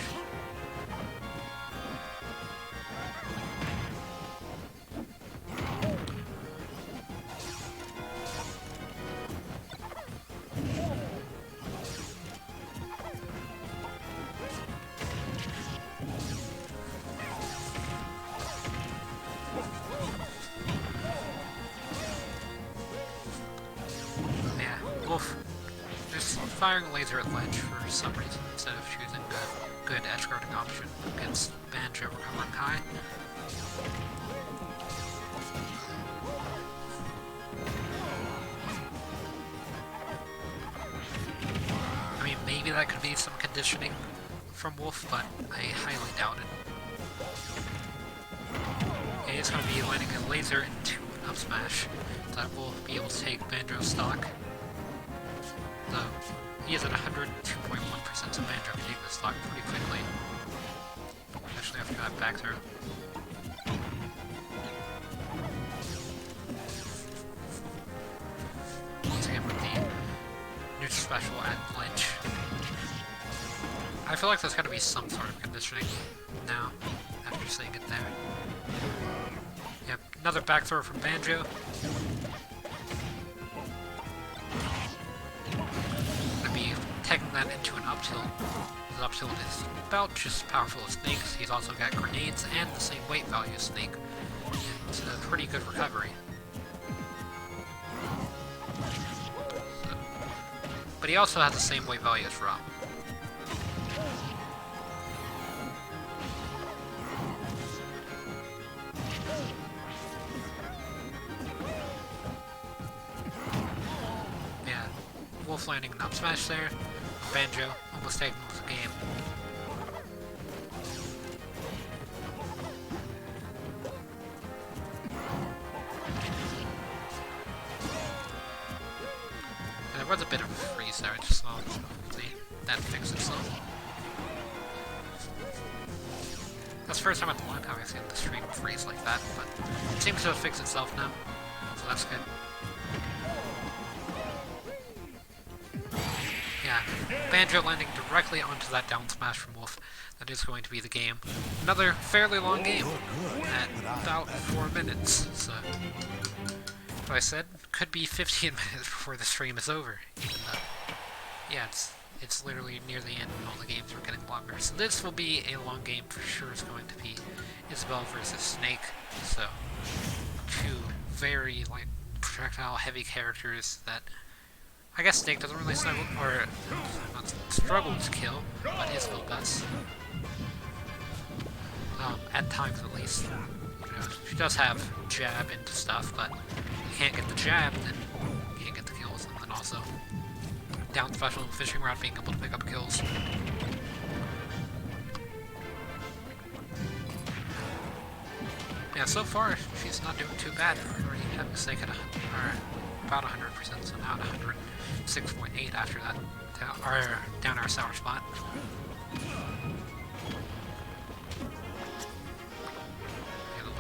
Wolf just firing a laser at ledge for some reason instead of choosing a good edge guarding option against Banjo recovering high. I mean, maybe that could be some conditioning from Wolf, but I highly doubt it. Okay, it's going to be landing a laser into an up smash that will be able to take Banjo's stock. He is at 102.1%. so Banjo can take this stock pretty quickly. Especially after that back throw. Once again with the neutral special at Lynch. I feel like there's gotta be some sort of conditioning now, after seeing it there. Yep, another back throw from Banjo. Gonna be taking that into an up tilt. His up tilt is about just as powerful as Snake's. He's also got grenades and the same weight value as Snake. It's a pretty good recovery. So, but he also has the same weight value as Rob. Wolf landing an up smash there. Banjo almost taking the game. And there was a bit of a freeze there, I just saw. See, that fixed itself. That's the first time at the long time I've seen the stream freeze like that, but it seems to have fixed itself now, so that's good. Yeah, Banjo landing directly onto that down smash from Wolf. That is going to be the game. Another fairly long game at about 4 minutes. So, like I said, could be 15 minutes before the stream is over. Even though, yeah, it's literally near the end and all the games are getting longer. So this will be a long game for sure. It's going to be Isabelle versus Snake. So, two very like projectile heavy characters that I guess Snake doesn't really struggle, or not struggle to kill, but Isabelle does. At times at least. You know, she does have jab into stuff, but you can't get the jab, then you can't get the kills, and then also down special and fishing rod being able to pick up kills. Yeah, so far she's not doing too bad. We're already having Snake at about 100%, so now at 106.8 after that down our sour spot.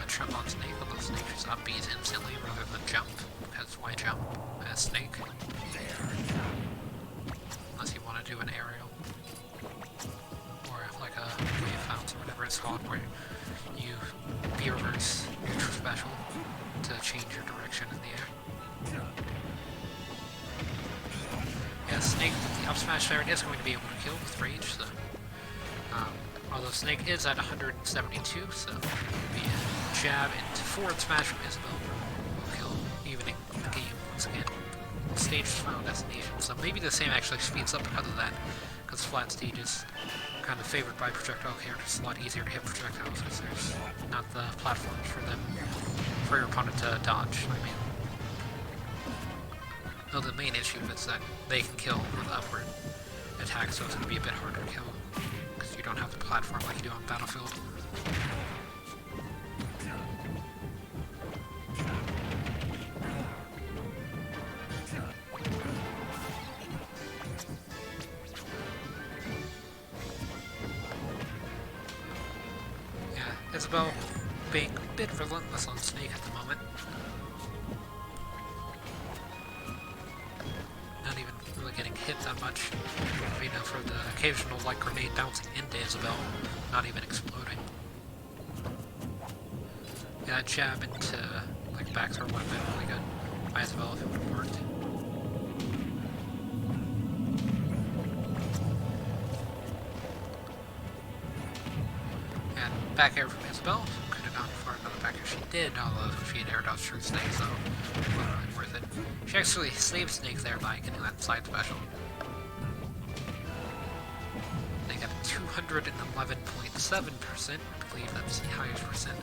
Trip on Snake, although Snake just up B's instantly rather than jump, because why jump as Snake? Unless you want to do an aerial. Or like a wave bounce or whatever it's called, where you B-reverse neutral special to change your direction in the air. Yeah, Snake with the up smash there is going to be able to kill with rage, so although Snake is at 172, so it'll be a jab into forward smash from Isabelle will kill, evening the game once again. Stage is final destination, so maybe the same actually speeds up because of that, because flat stages kind of favored by projectile characters. A lot easier to hit projectiles because there's not the platforms for them, for your opponent to dodge. I mean, no, the main issue is that they can kill with upward attacks, so it's going to be a bit harder to kill. You don't have the platform like you do on Battlefield. Yeah, Isabelle being a bit relentless on Snake at the moment. Not even really getting hit that much. You know, for the occasional like grenade bouncing into Isabelle, not even exploding. Yeah, jab into like back throw would have been really good by Isabelle if it would have worked. And back air from Isabelle could have gone for another back air. She did, although she had air dodge through Snake, so it wasn't really worth it. She actually saved Snake there by getting that side special. 211.7%, I believe that's the highest percent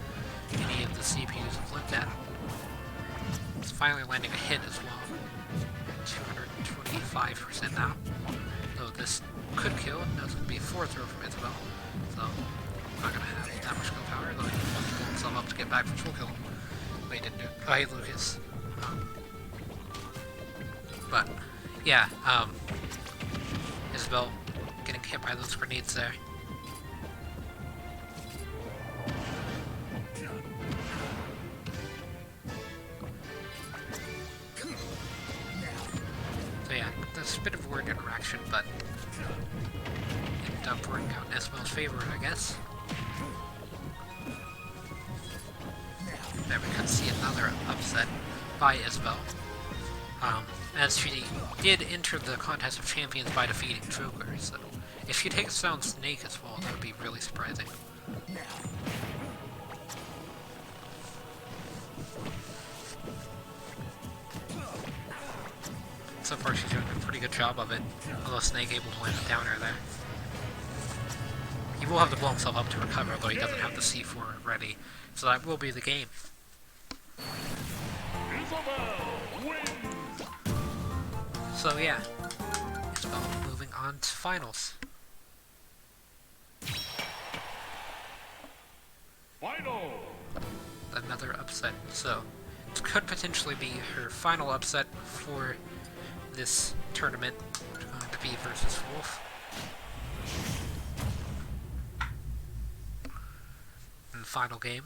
any of the CPUs have looked at. It's finally landing a hit as well. 225% now. Though this could kill, now it's going to be a forward throw from Isabelle. So, not going to have that much kill power, though he wants to pull himself up to get back for full kill. But he didn't do it. Oh, hey, Lucas. But, yeah, Isabelle getting hit by those grenades there. So yeah, that's a bit of a weird interaction, but ended up working out in Isabelle's favor, I guess. There we could see another upset by Isabelle. As she did enter the Contest of Champions by defeating Joker, so if she takes down Snake as well, that would be really surprising. So far she's doing a pretty good job of it, although Snake able to land a downer there. He will have to blow himself up to recover, though he doesn't have the C4 ready, so that will be the game. So yeah, Isabelle moving on to finals. Final. Another upset, so it could potentially be her final upset for this tournament. It's going to be versus Wolf. In the final game.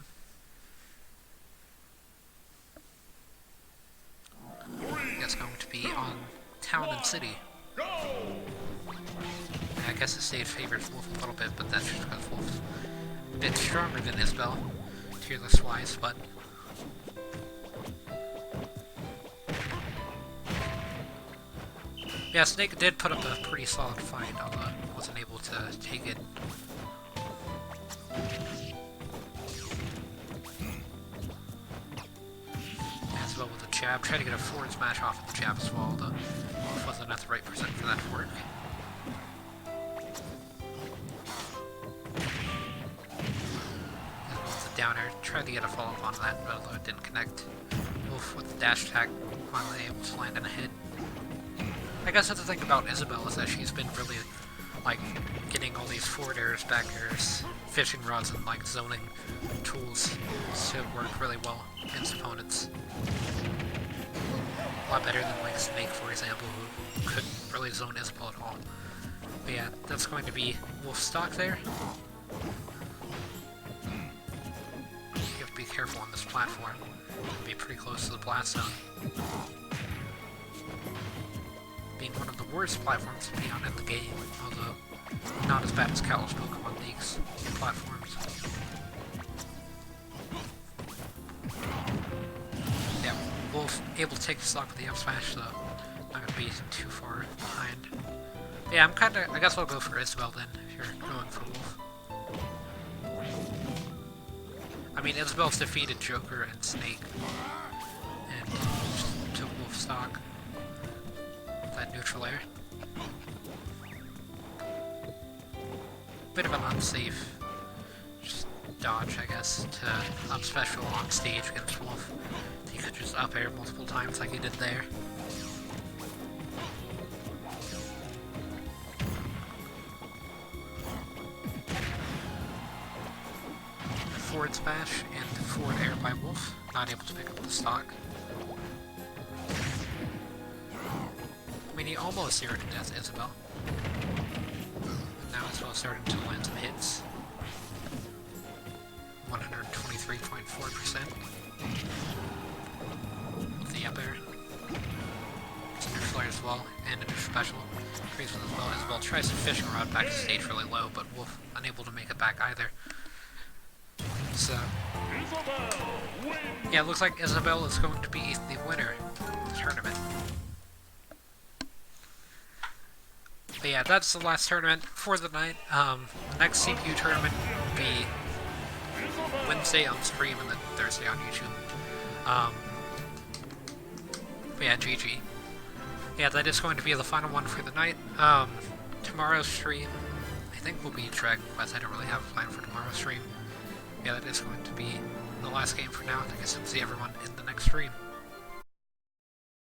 It's going to be on Town and City. Go. I guess the stage favors Wolf a little bit, but that's just because Wolf's a bit stronger than Isabelle, tier-list wise, but yeah, Snake did put up a pretty solid fight, although wasn't able to take it. Isabelle with a jab, tried to get a forward smash off of the jab as well, though Wolf wasn't at the right percent for that to work. Downer, tried to get a follow-up on that, but although it didn't connect. Wolf with the dash attack, finally able to land in a hit. I guess that's the thing about Isabelle is that she's been really, like, getting all these forward airs, back airs, fishing rods, and, like, zoning tools to work really well against opponents. A lot better than, like, Snake, for example, who couldn't really zone Isabelle at all. But yeah, that's going to be Wolf's stock there. Be careful on this platform. It'll be pretty close to the blast zone. Being one of the worst platforms to be on in the game, although not as bad as Kalos Pokemon League's platforms. Yeah, Wolf able to take the stock with the up smash, so not gonna be too far behind. Yeah, I guess I'll go for Isabelle then, if you're going for Wolf. I mean, Isabelle's defeated Joker and Snake, and just took Wolf stock. That neutral air. Bit of an unsafe just dodge, I guess, to up special on stage against Wolf. He could just up air multiple times like he did there. Forward smash and forward air by Wolf, not able to pick up the stock. I mean, he almost zeroed to death Isabelle. Now Isabelle starting to land some hits. 123.4%. With the up air. It's a neutral flare as well, and a neutral special. Freeze with Isabelle tries to fishing rod back to stage really low, but Wolf unable to make it back either. So, yeah, it looks like Isabelle is going to be the winner of the tournament. But yeah, that's the last tournament for the night. The next CPU tournament will be Wednesday on stream and then Thursday on YouTube. But yeah, GG. Yeah, that is going to be the final one for the night. Tomorrow's stream, I think, will be Dragon Quest. I don't really have a plan for tomorrow's stream. Yeah, that is going to be the last game for now. I guess I'll see everyone in the next stream.